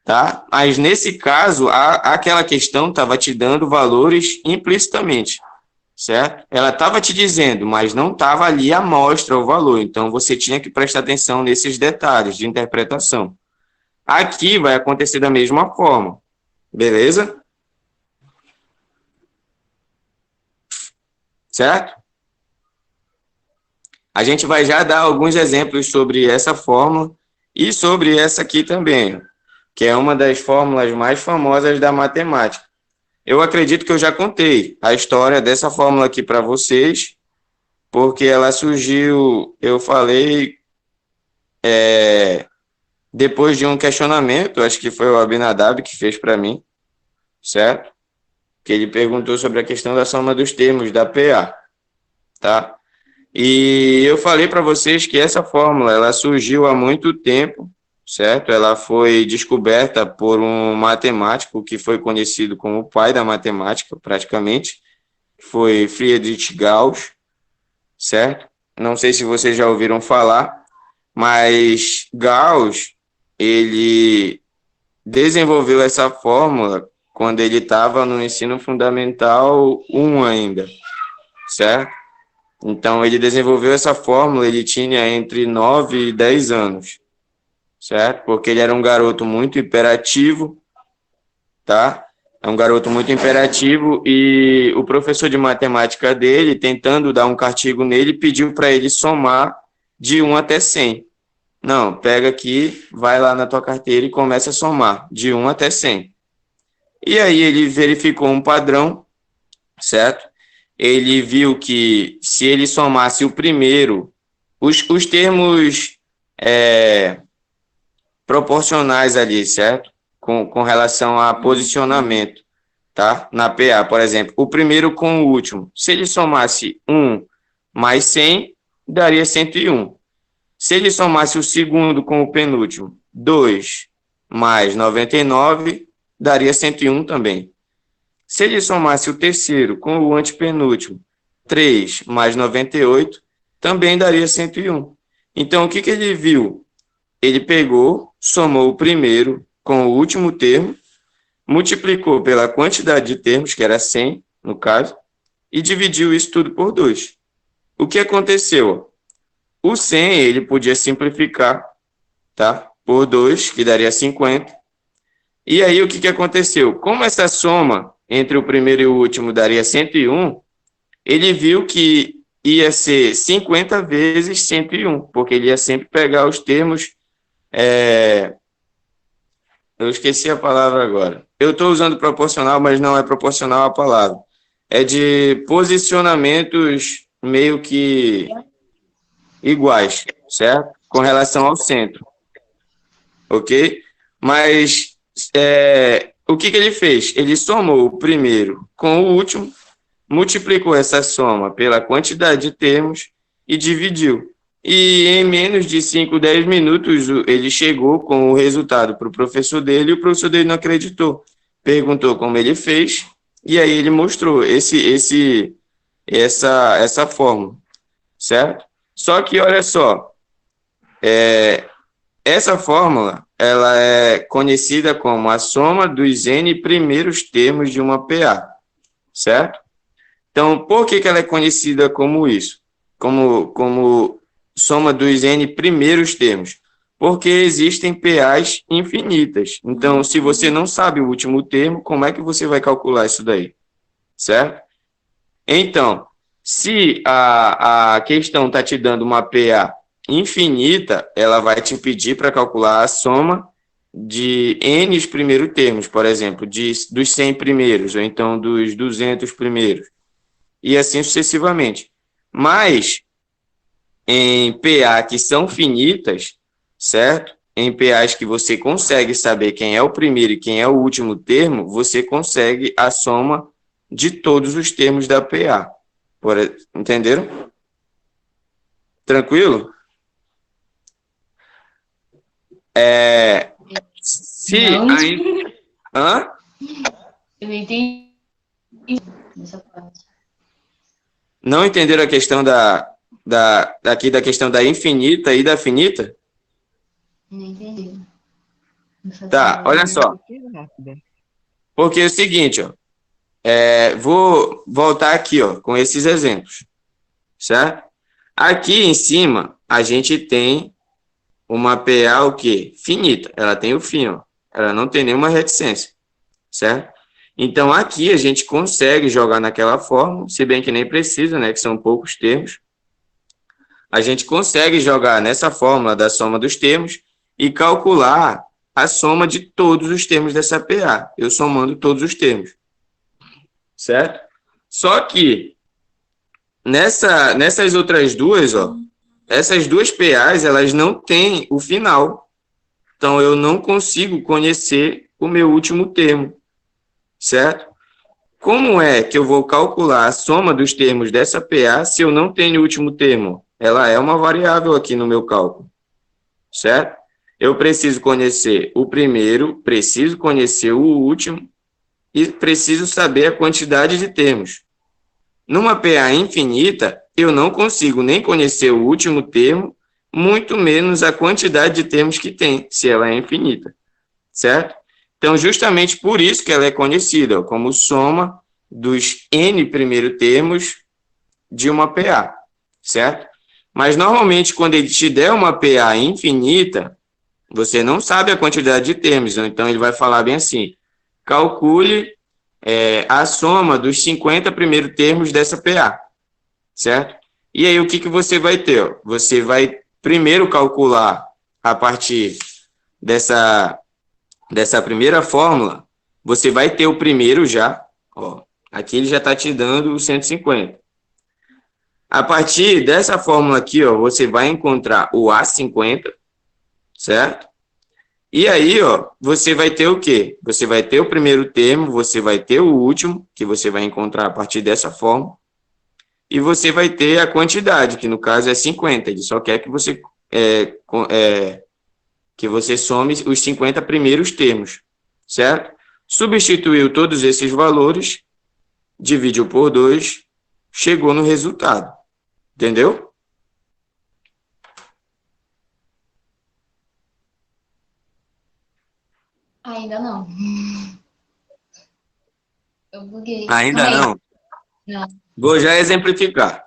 tá? Mas, nesse caso, aquela questão estava te dando valores implicitamente, certo? Ela estava te dizendo, mas não estava ali à mostra o valor. Então, você tinha que prestar atenção nesses detalhes de interpretação. Aqui vai acontecer da mesma forma, beleza? Certo? A gente vai já dar alguns exemplos sobre essa fórmula e sobre essa aqui também, que é uma das fórmulas mais famosas da matemática. Eu acredito que eu já contei a história dessa fórmula aqui para vocês, porque ela surgiu, eu falei, depois de um questionamento, acho que foi o Abinadab que fez para mim, certo? Que ele perguntou sobre a questão da soma dos termos da PA, tá? E eu falei para vocês que essa fórmula, ela surgiu há muito tempo, certo? Ela foi descoberta por um matemático que foi conhecido como o pai da matemática, praticamente, foi Friedrich Gauss, certo? Não sei se vocês já ouviram falar, mas Gauss, ele desenvolveu essa fórmula quando ele estava no ensino fundamental 1 ainda, certo? Então, ele desenvolveu essa fórmula, ele tinha entre 9 e 10 anos, certo? Porque ele era um garoto muito hiperativo, tá? É um garoto muito imperativo e o professor de matemática dele, tentando dar um castigo nele, pediu para ele somar de 1 até 100. Não, pega aqui, vai lá na tua carteira e começa a somar de 1 até 100. E aí ele verificou um padrão, certo? Ele viu que se ele somasse o primeiro, os termos proporcionais ali, certo? Com relação a posicionamento, tá? Na PA, por exemplo, o primeiro com o último. Se ele somasse 1 mais 100, daria 101. Se ele somasse o segundo com o penúltimo, 2 mais 99, daria 101 também. Se ele somasse o terceiro com o antepenúltimo, 3 mais 98, também daria 101. Então, o que ele viu? Ele pegou, somou o primeiro com o último termo multiplicou pela quantidade de termos, que era 100, no caso, e dividiu isso tudo por 2. O que aconteceu? O 100, ele podia simplificar, tá? Por 2, que daria 50. E aí, o que aconteceu? Como essa soma entre o primeiro e o último daria 101, ele viu que ia ser 50 vezes 101, porque ele ia sempre pegar os termos... Eu esqueci a palavra agora. Eu estou usando proporcional, mas não é proporcional a palavra. É de posicionamentos meio que iguais, certo? Com relação ao centro, ok? Mas o que ele fez? Ele somou o primeiro com o último, multiplicou essa soma pela quantidade de termos e dividiu. E em menos de 5, 10 minutos, ele chegou com o resultado para o professor dele, e o professor dele não acreditou. Perguntou como ele fez, e aí ele mostrou essa fórmula, certo? Só que, olha só, essa fórmula, ela é conhecida como a soma dos N primeiros termos de uma PA, certo? Então, por que ela é conhecida como isso? Como soma dos N primeiros termos? Porque existem PAs infinitas. Então, se você não sabe o último termo, como é que você vai calcular isso daí? Certo? Então, se a questão está te dando uma PA infinita, ela vai te pedir para calcular a soma de N primeiros termos, por exemplo, dos 100 primeiros, ou então dos 200 primeiros, e assim sucessivamente. Mas, em PA que são finitas, certo? Em PAs que você consegue saber quem é o primeiro e quem é o último termo, você consegue a soma de todos os termos da PA. Entenderam? Tranquilo? Se Não. ainda... Hã? Eu não entendi essa parte. Não entenderam a questão daqui da questão da infinita e da finita? Não entendi. Tá, olha só. Porque é o seguinte, ó. Vou voltar aqui, ó, com esses exemplos, certo? Aqui em cima, a gente tem uma PA o quê? Finita. Ela tem o fim, ó. Ela não tem nenhuma reticência, certo? Então, aqui a gente consegue jogar naquela forma, se bem que nem precisa, né, que são poucos termos. A gente consegue jogar nessa fórmula da soma dos termos e calcular a soma de todos os termos dessa PA, eu somando todos os termos, certo? Só que nessas outras duas, ó, essas duas PAs, elas não têm o final. Então, eu não consigo conhecer o meu último termo, certo? Como é que eu vou calcular a soma dos termos dessa PA se eu não tenho o último termo? Ela é uma variável aqui no meu cálculo, certo? Eu preciso conhecer o primeiro, preciso conhecer o último e preciso saber a quantidade de termos. Numa PA infinita, eu não consigo nem conhecer o último termo, muito menos a quantidade de termos que tem, se ela é infinita, certo? Então, justamente por isso que ela é conhecida como soma dos N primeiros termos de uma PA, certo? Mas, normalmente, quando ele te der uma PA infinita, você não sabe a quantidade de termos, então ele vai falar bem assim, calcule a soma dos 50 primeiros termos dessa PA, certo? E aí, o que você vai ter? Você vai primeiro calcular a partir dessa primeira fórmula, você vai ter o primeiro já, ó, aqui ele já está te dando o 150. A partir dessa fórmula aqui, ó, você vai encontrar o A50, certo? E aí, ó, você vai ter o quê? Você vai ter o primeiro termo, você vai ter o último, que você vai encontrar a partir dessa fórmula, e você vai ter a quantidade, que no caso é 50. Ele só quer que você some os 50 primeiros termos, certo? Substituiu todos esses valores, dividiu por 2, chegou no resultado. Entendeu? Ainda não. Eu buguei. Ainda Calma aí. não? Não. Vou já exemplificar.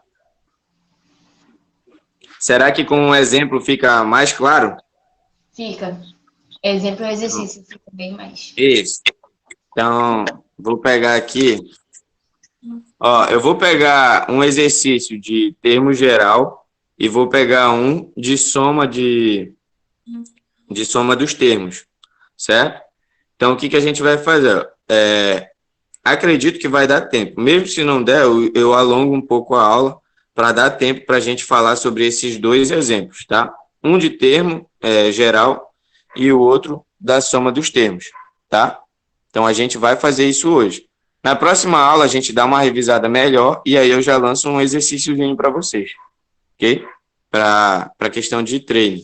Será que com um exemplo fica mais claro? Fica. Exemplo e exercício. Fica bem mais. Isso. Então, vou pegar aqui. Ó, eu vou pegar um exercício de termo geral e vou pegar um de soma dos termos, certo? Então, o que a gente vai fazer? Acredito que vai dar tempo. Mesmo se não der, eu alongo um pouco a aula para dar tempo para a gente falar sobre esses dois exemplos, tá? Um de termo geral e o outro da soma dos termos, tá? Então, a gente vai fazer isso hoje. Na próxima aula, a gente dá uma revisada melhor e aí eu já lanço um exercíciozinho para vocês, ok? Para a questão de treino.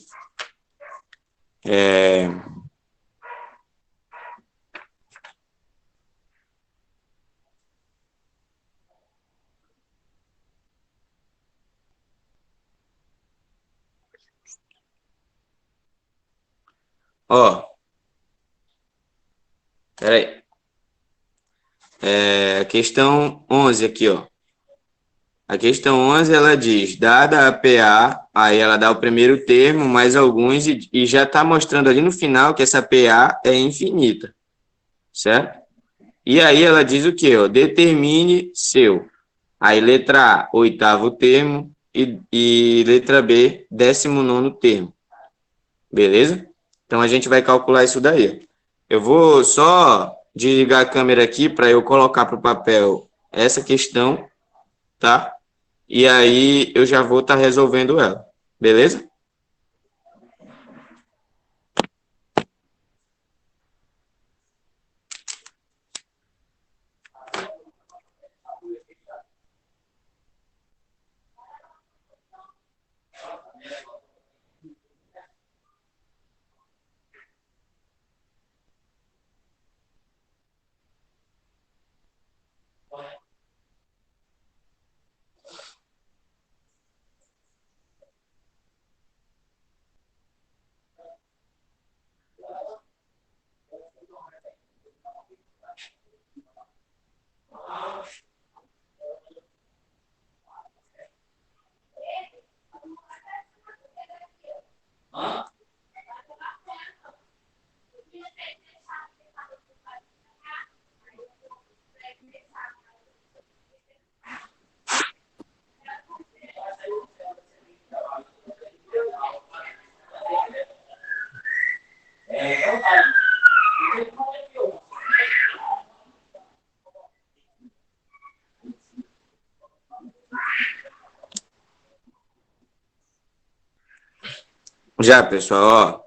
Ó, peraí. Questão 11 aqui, ó. A questão 11, ela diz, dada a PA, aí ela dá o primeiro termo, mais alguns, e já está mostrando ali no final que essa PA é infinita, certo? E aí ela diz o quê? Ó? Determine seu. Aí letra A, oitavo termo, e letra B, 19º termo. Beleza? Então, a gente vai calcular isso daí. Eu vou só desligar a câmera aqui para eu colocar para o papel essa questão, tá? E aí eu já vou estar resolvendo ela. Beleza? Já, pessoal, ó.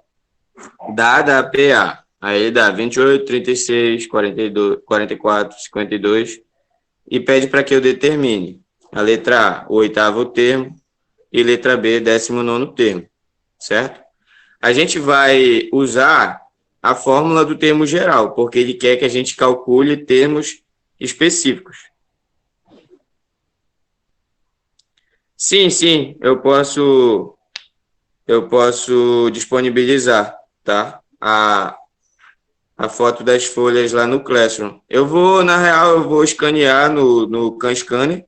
Dada a PA, aí dá 28, 36, 42, 44, 52, e pede para que eu determine a letra A, o oitavo termo, e letra B, 19º termo, certo? A gente vai usar a fórmula do termo geral, porque ele quer que a gente calcule termos específicos. Sim, eu posso disponibilizar, tá? A foto das folhas lá no Classroom. Na real, eu vou escanear no CanScanner,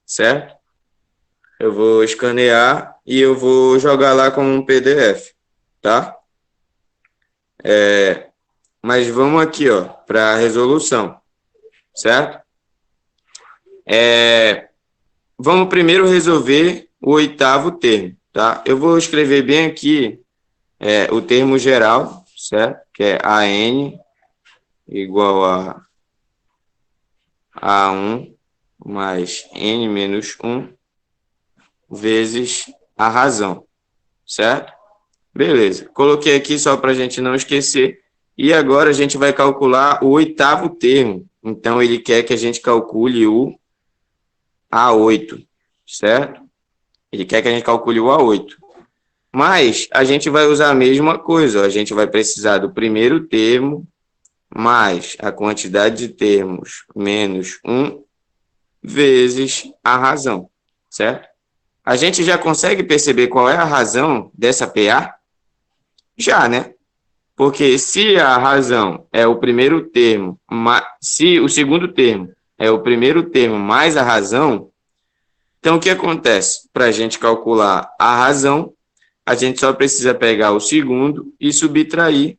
certo? Eu vou escanear e eu vou jogar lá como um PDF, tá? Mas vamos aqui, ó, para a resolução, certo? Vamos primeiro resolver o oitavo termo, tá? Eu vou escrever bem aqui o termo geral, certo? Que é AN igual a A1 mais N menos 1 vezes a razão, certo? Beleza. Coloquei aqui só para a gente não esquecer. E agora a gente vai calcular o oitavo termo. Então, ele quer que a gente calcule o A8, certo? Ele quer que a gente calcule o A8. Mas a gente vai usar a mesma coisa. A gente vai precisar do primeiro termo mais a quantidade de termos menos 1 vezes a razão, certo? A gente já consegue perceber qual é a razão dessa PA? Já, né? Porque se a razão é o primeiro termo, se o segundo termo é o primeiro termo mais a razão, então o que acontece? Para a gente calcular a razão, a gente só precisa pegar o segundo e subtrair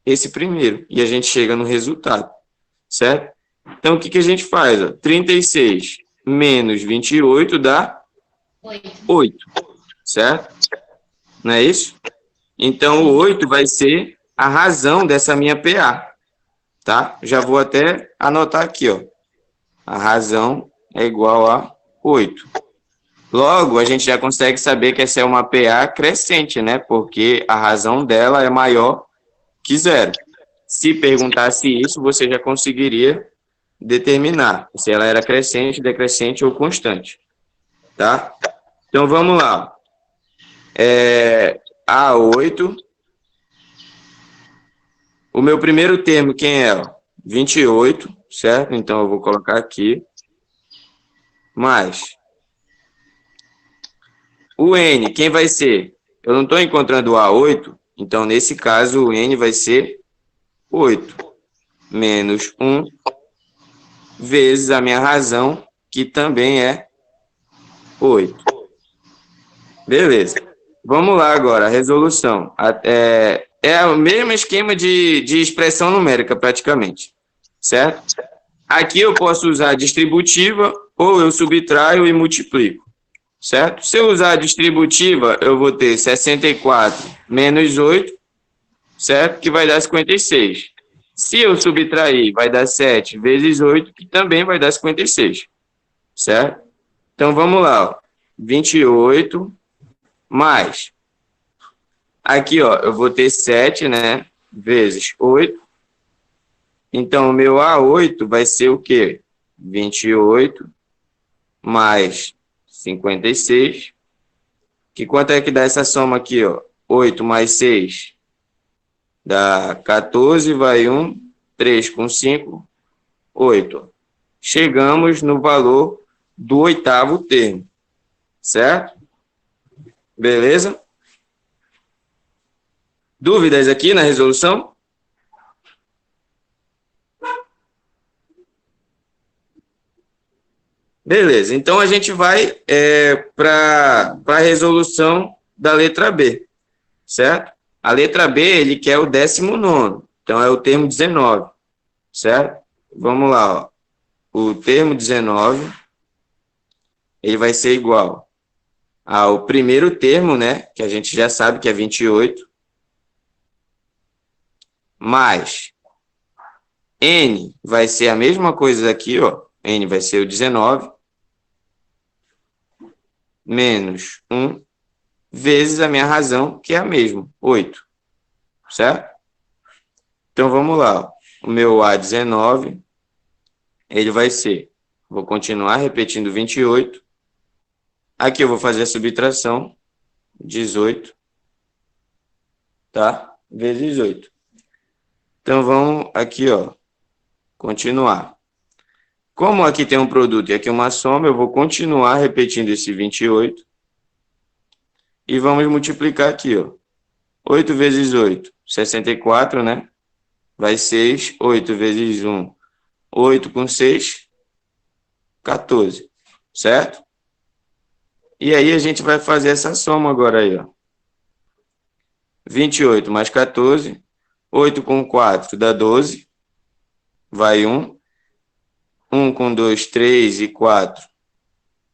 esse primeiro, e a gente chega no resultado, certo? Então, o que a gente faz? Ó? 36 menos 28 dá 8, certo? Não é isso? Então, o 8 vai ser a razão dessa minha PA, tá? Já vou até anotar aqui, ó. A razão é igual a 8. Logo, a gente já consegue saber que essa é uma PA crescente, né? Porque a razão dela é maior que 0. Se perguntasse isso, você já conseguiria determinar se ela era crescente, decrescente ou constante, tá? Então, vamos lá. A8. O meu primeiro termo, quem é? 28, certo? Então, eu vou colocar aqui. Mais. O N, quem vai ser? Eu não estou encontrando o A8, então, nesse caso, o N vai ser 8. Menos 1 vezes a minha razão, que também é 8. Beleza. Vamos lá agora, a resolução. É o mesmo esquema de expressão numérica, praticamente. Certo? Aqui eu posso usar a distributiva, ou eu subtraio e multiplico. Certo? Se eu usar a distributiva, eu vou ter 64 menos 8, certo? Que vai dar 56. Se eu subtrair, vai dar 7 vezes 8, que também vai dar 56. Certo? Então, vamos lá. Ó. 28 mais. Aqui, ó, eu vou ter 7, né? Vezes 8. Então, o meu A8 vai ser o quê? 28 mais 56. Que quanto é que dá essa soma aqui, ó? 8 mais 6 dá 14, vai 1, 3 com 5, 8. Chegamos no valor do oitavo termo, certo? Beleza? Dúvidas aqui na resolução? Beleza, então a gente vai para a resolução da letra B, certo? A letra B, ele quer o 19º, então é o termo 19, certo? Vamos lá, ó. O termo 19, ele vai ser igual ao primeiro termo, né, que a gente já sabe que é 28, mais N vai ser a mesma coisa aqui, ó, N vai ser o 19, menos 1, vezes a minha razão, que é a mesma, 8, certo? Então, vamos lá, ó. O meu A19, ele vai ser, vou continuar repetindo 28, aqui eu vou fazer a subtração, 18, tá? Vezes 8. Então, vamos aqui, ó, continuar. Como aqui tem um produto e aqui uma soma, eu vou continuar repetindo esse 28. E vamos multiplicar aqui, ó. 8 vezes 8, 64, né? Vai 6. 8 vezes 1, 8 com 6, 14. Certo? E aí a gente vai fazer essa soma agora aí, ó. 28 mais 14, 8 com 4 dá 12, vai 1. 1 com 2, 3 e 4,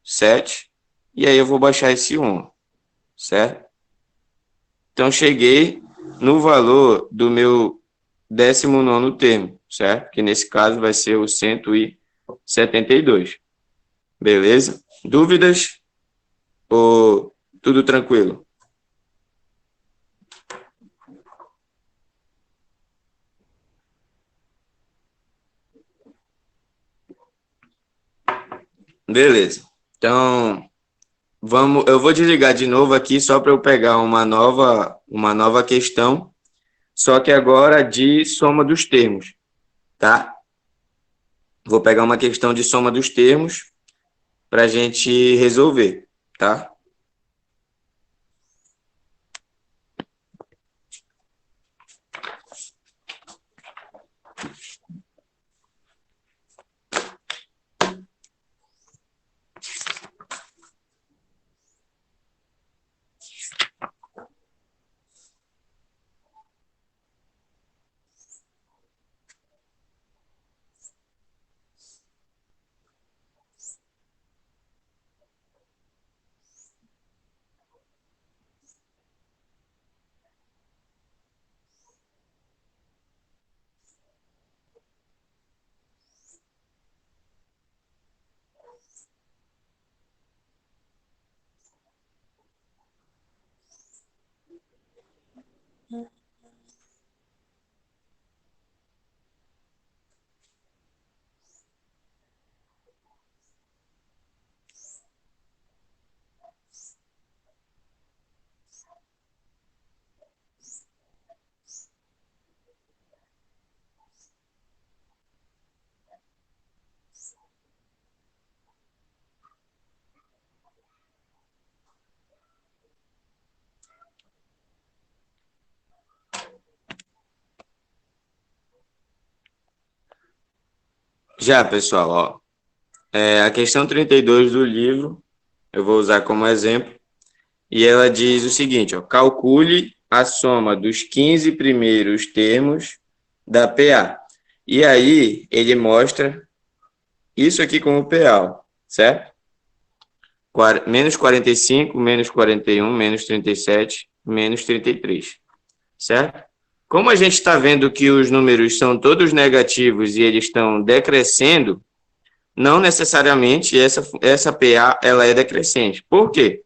7. E aí eu vou baixar esse 1, certo? Então, cheguei no valor do meu 19º termo, certo? Que nesse caso vai ser o 172. Beleza? Dúvidas? Ou tudo tranquilo? Beleza. Então, eu vou desligar de novo aqui só para eu pegar uma nova questão, só que agora de soma dos termos, tá? Vou pegar uma questão de soma dos termos para a gente resolver, tá? Já, pessoal, ó, a questão 32 do livro, eu vou usar como exemplo, e ela diz o seguinte, ó, calcule a soma dos 15 primeiros termos da PA. E aí, ele mostra isso aqui como PA, certo? Menos 45, menos 41, menos 37, menos 33, certo? Como a gente está vendo que os números são todos negativos e eles estão decrescendo, não necessariamente essa PA ela é decrescente. Por quê?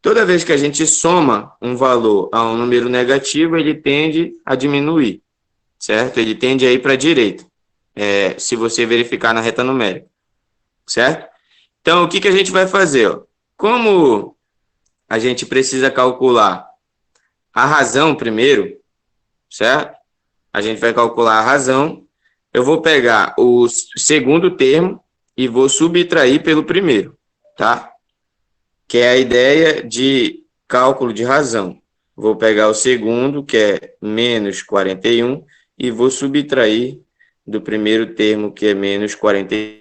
Toda vez que a gente soma um valor a um número negativo, ele tende a diminuir, certo? Ele tende a ir para a direita, se você verificar na reta numérica, certo? Então, o que a gente vai fazer? Ó? Como a gente precisa calcular a razão primeiro, certo? A gente vai calcular a razão. Eu vou pegar o segundo termo e vou subtrair pelo primeiro, tá? Que é a ideia de cálculo de razão. Vou pegar o segundo, que é menos 41, e vou subtrair do primeiro termo, que é menos 41.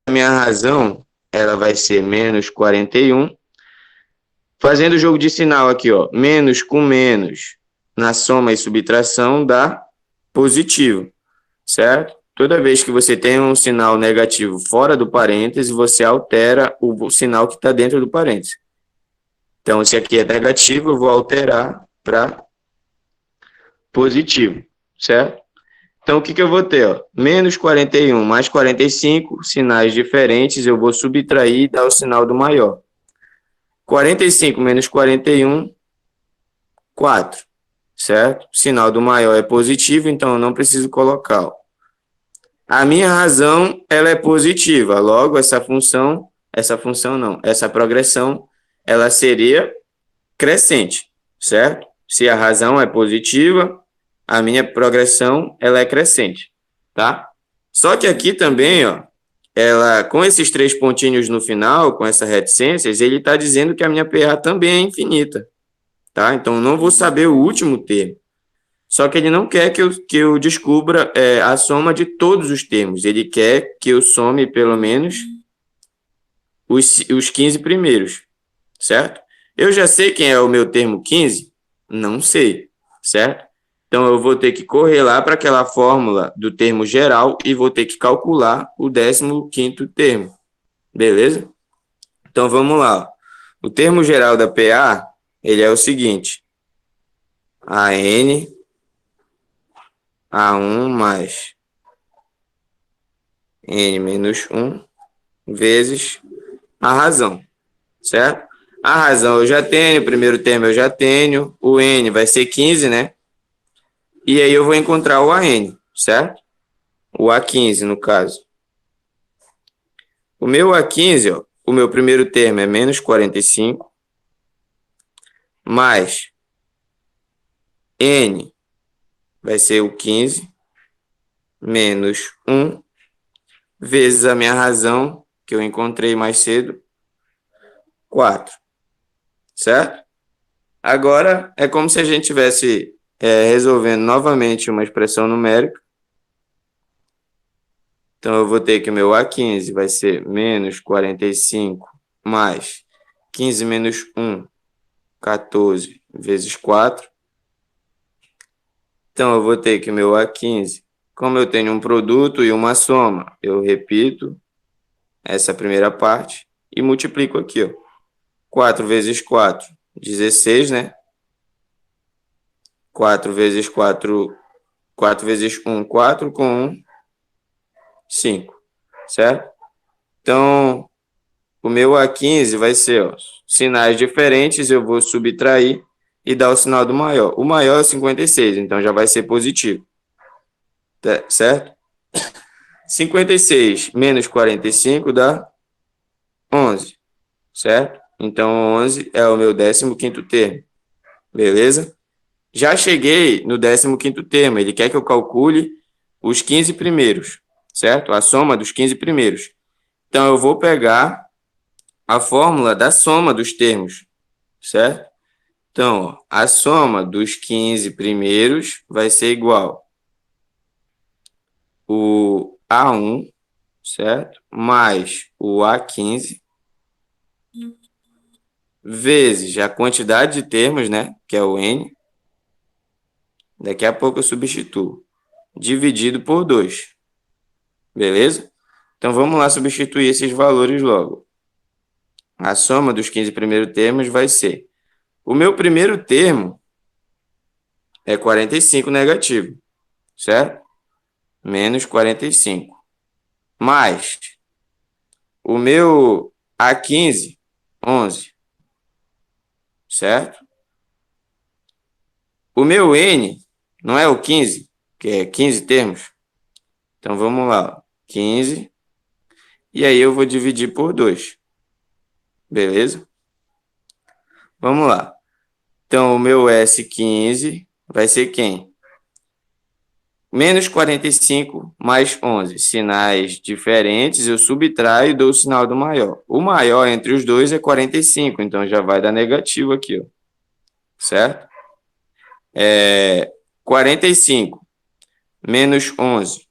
A minha razão, ela vai ser menos 41. Fazendo o jogo de sinal aqui, ó, menos com menos na soma e subtração dá positivo, certo? Toda vez que você tem um sinal negativo fora do parêntese, você altera o sinal que está dentro do parêntese. Então, se aqui é negativo, eu vou alterar para positivo, certo? Então, o que eu vou ter? Ó? Menos 41 mais 45, sinais diferentes, eu vou subtrair e dar o sinal do maior. 45 menos 41, 4, certo? O sinal do maior é positivo, então eu não preciso colocar. Ó. A minha razão, ela é positiva, logo essa progressão, ela seria crescente, certo? Se a razão é positiva, a minha progressão, ela é crescente, tá? Só que aqui também, ó, ela, com esses 3 pontinhos no final, com essas reticências, ele está dizendo que a minha PA também é infinita, tá? Então, eu não vou saber o último termo. Só que ele não quer que eu descubra a soma de todos os termos. Ele quer que eu some, pelo menos, os 15 primeiros, certo? Eu já sei quem é o meu termo 15? Não sei, certo? Então, eu vou ter que correr lá para aquela fórmula do termo geral e vou ter que calcular o 15º termo. Beleza? Então, vamos lá. O termo geral da PA, ele é o seguinte. AN, A1 mais N menos 1 vezes a razão, certo? A razão eu já tenho, o primeiro termo eu já tenho, o N vai ser 15, né? E aí eu vou encontrar o AN, certo? O A15, no caso. O meu A15, ó, o meu primeiro termo é menos 45, mais N vai ser o 15, menos 1, vezes a minha razão, que eu encontrei mais cedo, 4, certo? Agora, é como se a gente estivesse resolvendo novamente uma expressão numérica. Então, eu vou ter que o meu A15 vai ser menos 45 mais 15 menos 1, 14 vezes 4. Então, eu vou ter que o meu A15, como eu tenho um produto e uma soma, eu repito essa primeira parte e multiplico aqui, ó. 4 vezes 4, 16, né? 4 vezes 4, 4 vezes 1, 4, com 1, 5, certo? Então, o meu A15 vai ser, ó, sinais diferentes, eu vou subtrair e dar o sinal do maior. O maior é 56, então já vai ser positivo. Certo? 56 menos 45 dá 11, certo? Então, 11 é o meu 15º termo, beleza? Já cheguei no 15º termo, ele quer que eu calcule os 15 primeiros, certo? A soma dos 15 primeiros. Então, eu vou pegar a fórmula da soma dos termos, certo? Então, ó, a soma dos 15 primeiros vai ser igual o A1, certo? Mais o A15, vezes a quantidade de termos, né? Que é o N. Daqui a pouco eu substituo. Dividido por 2. Beleza? Então, vamos lá substituir esses valores logo. A soma dos 15 primeiros termos vai ser... O meu primeiro termo é 45 negativo, certo? Menos 45. Mais o meu A15, 11, certo? O meu N não é o 15, que é 15 termos. Então, vamos lá. 15. E aí, eu vou dividir por 2. Beleza? Vamos lá. Então, o meu S15 vai ser quem? Menos 45 mais 11. Sinais diferentes, eu subtraio e dou o sinal do maior. O maior entre os dois é 45, então já vai dar negativo aqui, ó. Certo? 45 menos 11.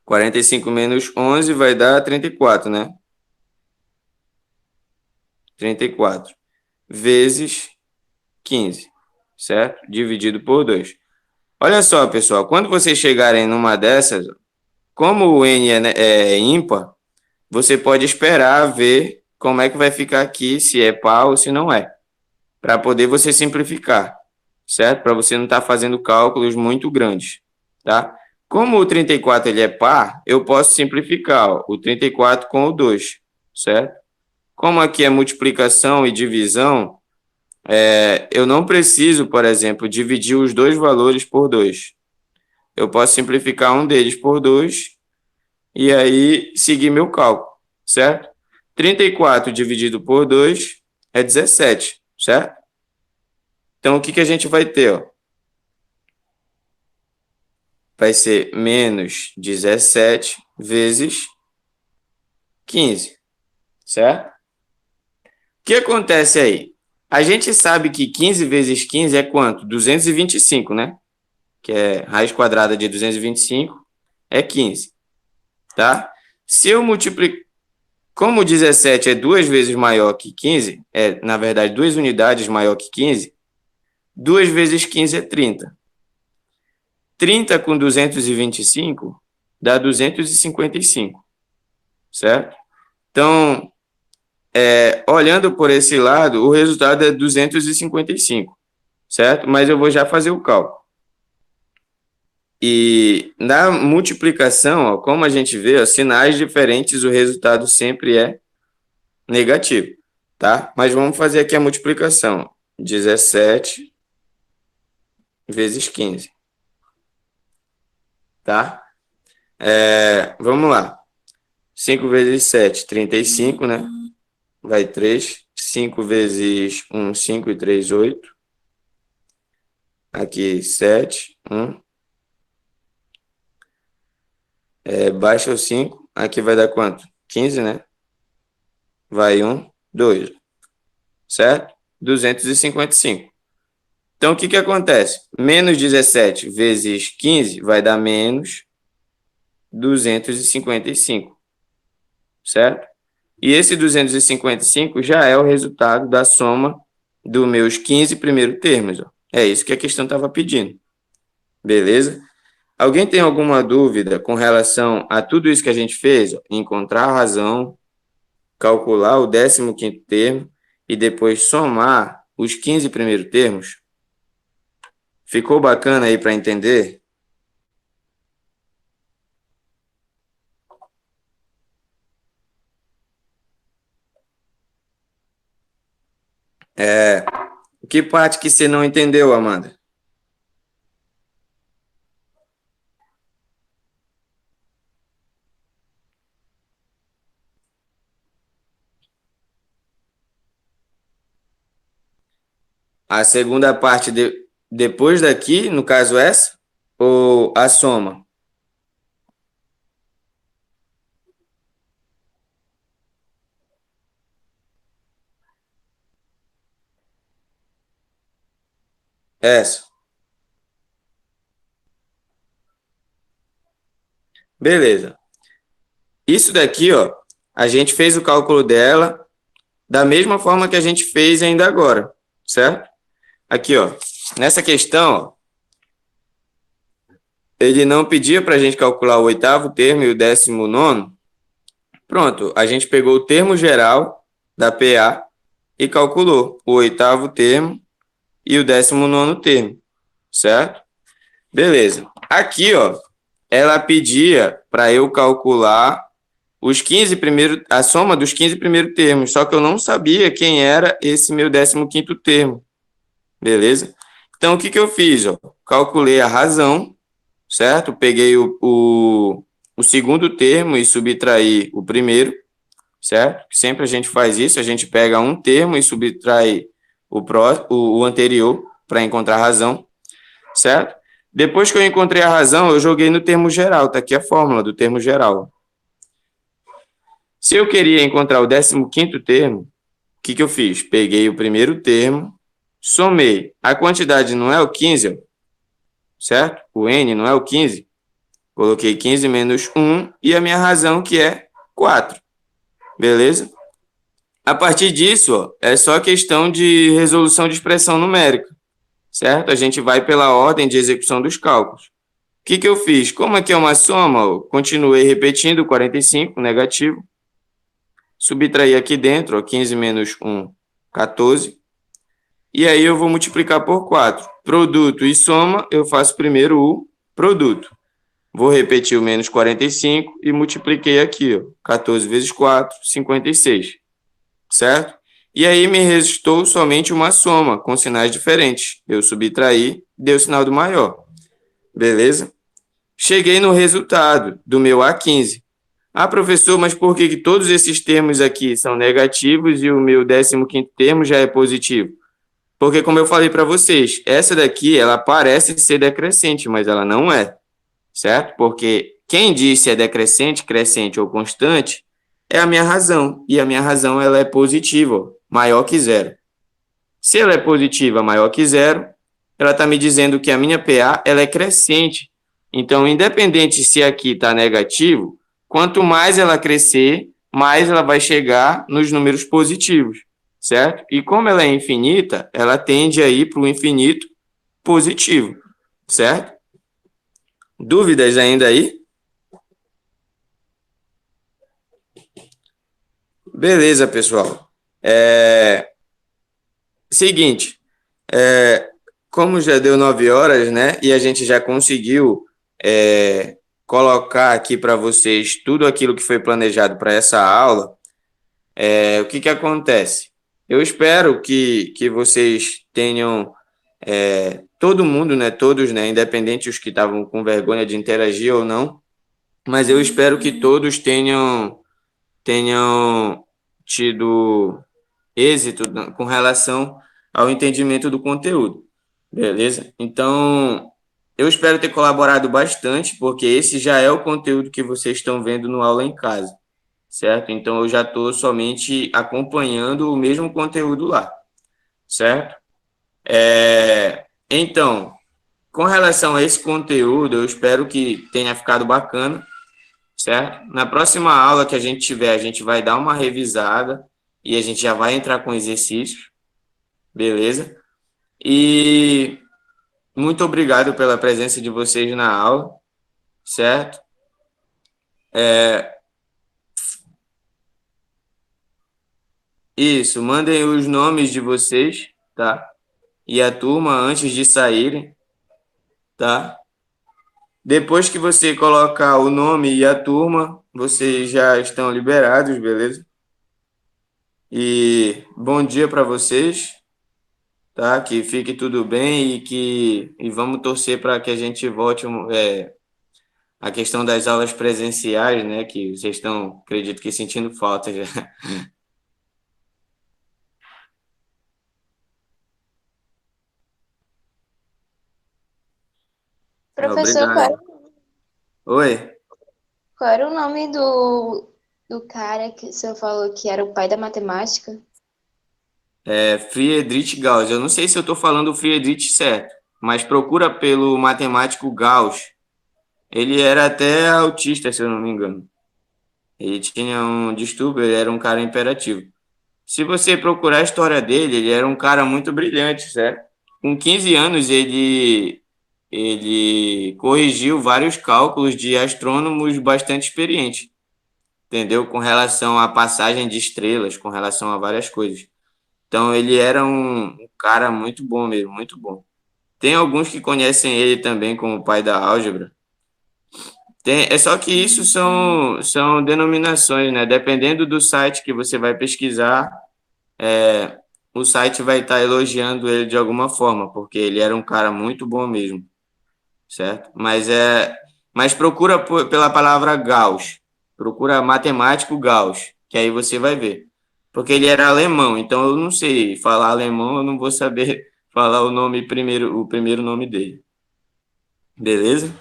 45 menos 11 vai dar 34, né? 34 vezes 15, certo? Dividido por 2. Olha só, pessoal, quando vocês chegarem numa dessas, como o N é ímpar, você pode esperar ver como é que vai ficar aqui, se é par ou se não é, para poder você simplificar, certo? Para você não estar fazendo cálculos muito grandes, tá? Como o 34 ele é par, eu posso simplificar, ó, o 34 com o 2, certo? Como aqui é multiplicação e divisão, eu não preciso, por exemplo, dividir os dois valores por 2. Eu posso simplificar um deles por 2 e aí seguir meu cálculo, certo? 34 dividido por 2 é 17, certo? Então, o que a gente vai ter? Ó? Vai ser menos 17 vezes 15, certo? O que acontece aí? A gente sabe que 15 vezes 15 é quanto? 225, né? Que é raiz quadrada de 225 é 15, tá? Se eu multiplicar... Como 17 é 2 vezes maior que 15, na verdade, 2 unidades maior que 15, 2 vezes 15 é 30. 30 com 225 dá 255, certo? Então, olhando por esse lado, o resultado é 255, certo? Mas eu vou já fazer o cálculo. E na multiplicação, ó, como a gente vê, ó, sinais diferentes, o resultado sempre é negativo, tá? Mas vamos fazer aqui a multiplicação. 17 vezes 15, tá? Vamos lá. 5 vezes 7, 35, né? Vai 3. 5 vezes 1, 5 e 3, 8. Aqui, 7, 1. Baixa o 5. Aqui vai dar quanto? 15, né? Vai 1, 2. Certo? 255. Então, o que acontece? Menos 17 vezes 15 vai dar menos 255. Certo? E esse 255 já é o resultado da soma dos meus 15 primeiros termos. Ó. É isso que a questão estava pedindo. Beleza? Alguém tem alguma dúvida com relação a tudo isso que a gente fez? Ó? Encontrar a razão, calcular o 15º termo e depois somar os 15 primeiros termos? Ficou bacana aí para entender? Que parte que você não entendeu, Amanda? A segunda parte depois daqui, no caso essa, ou a soma? Essa. Beleza. Isso daqui, ó, a gente fez o cálculo dela da mesma forma que a gente fez ainda agora, certo? Aqui, ó, nessa questão, ó, ele não pedia para a gente calcular o oitavo termo e o 19º. Pronto, a gente pegou o termo geral da PA e calculou o oitavo termo e o 19º termo, certo? Beleza. Aqui, ó, ela pedia para eu calcular os 15 primeiros, a soma dos 15 primeiros termos, só que eu não sabia quem era esse meu 15º termo. Beleza? Então, o que eu fiz? Ó? Calculei a razão, certo? Peguei o segundo termo e subtraí o primeiro, certo? Sempre a gente faz isso, a gente pega um termo e subtrai o anterior para encontrar a razão, certo? Depois que eu encontrei a razão, eu joguei no termo geral, tá aqui a fórmula do termo geral. Se eu queria encontrar o 15º termo, o que eu fiz? Peguei o primeiro termo, somei. A quantidade não é o 15, certo? O n não é o 15. Coloquei 15 menos 1 e a minha razão, que é 4. Beleza? A partir disso, ó, é só questão de resolução de expressão numérica, certo? A gente vai pela ordem de execução dos cálculos. O que eu fiz? Como aqui é uma soma, ó, continuei repetindo 45, negativo. Subtrair aqui dentro, ó, 15 menos 1, 14. E aí eu vou multiplicar por 4. Produto e soma, eu faço primeiro o produto. Vou repetir o menos 45 e multipliquei aqui, ó, 14 vezes 4, 56. Certo? E aí me restou somente uma soma com sinais diferentes. Eu subtraí, deu o sinal do maior. Beleza? Cheguei no resultado do meu A15. Ah, professor, mas por que todos esses termos aqui são negativos e o meu 15º termo já é positivo? Porque, como eu falei para vocês, essa daqui, ela parece ser decrescente, mas ela não é, certo? Porque quem diz se é decrescente, crescente ou constante é a minha razão, e a minha razão ela é positiva, maior que zero. Se ela é positiva, maior que zero, ela está me dizendo que a minha PA ela é crescente. Então, independente se aqui está negativo, quanto mais ela crescer, mais ela vai chegar nos números positivos, certo? E como ela é infinita, ela tende a ir para o infinito positivo, certo? Dúvidas ainda aí? Beleza, pessoal. Seguinte, como já deu 9 horas, né, e a gente já conseguiu colocar aqui para vocês tudo aquilo que foi planejado para essa aula, o que acontece? Eu espero que vocês tenham, todo mundo, né, todos, né, independente os que estavam com vergonha de interagir ou não, mas eu espero que todos tenham tido êxito com relação ao entendimento do conteúdo, beleza? Então, eu espero ter colaborado bastante, porque esse já é o conteúdo que vocês estão vendo no Aula em Casa, certo? Então, eu já estou somente acompanhando o mesmo conteúdo lá, certo? Então, com relação a esse conteúdo, eu espero que tenha ficado bacana, certo? Na próxima aula que a gente tiver, a gente vai dar uma revisada e a gente já vai entrar com exercícios, beleza? E muito obrigado pela presença de vocês na aula, certo? Isso, mandem os nomes de vocês, tá? E a turma antes de saírem, tá? Depois que você colocar o nome e a turma, vocês já estão liberados, beleza? E bom dia para vocês. tá? Que fique tudo bem e vamos torcer para que a gente volte a questão das aulas presenciais, né? Que vocês estão, acredito que sentindo falta já. Professor, Obrigado. Oi, qual era o nome do cara que o senhor falou que era o pai da matemática? Friedrich Gauss. Eu não sei se eu estou falando o Friedrich certo, mas procura pelo matemático Gauss. Ele era até autista, se eu não me engano. Ele tinha um distúrbio, ele era um cara imperativo. Se você procurar a história dele, ele era um cara muito brilhante, certo? Com 15 anos, ele corrigiu vários cálculos de astrônomos bastante experientes, entendeu? Com relação à passagem de estrelas, com relação a várias coisas. Então, ele era um cara muito bom mesmo, muito bom. Tem alguns que conhecem ele também como o pai da álgebra. É só que isso são denominações, né? Dependendo do site que você vai pesquisar, o site vai estar elogiando ele de alguma forma, porque ele era um cara muito bom mesmo, certo? Mas procura pela palavra Gauss, procura matemático Gauss, que aí você vai ver. Porque ele era alemão, então eu não sei falar alemão, eu não vou saber falar o primeiro nome dele. Beleza?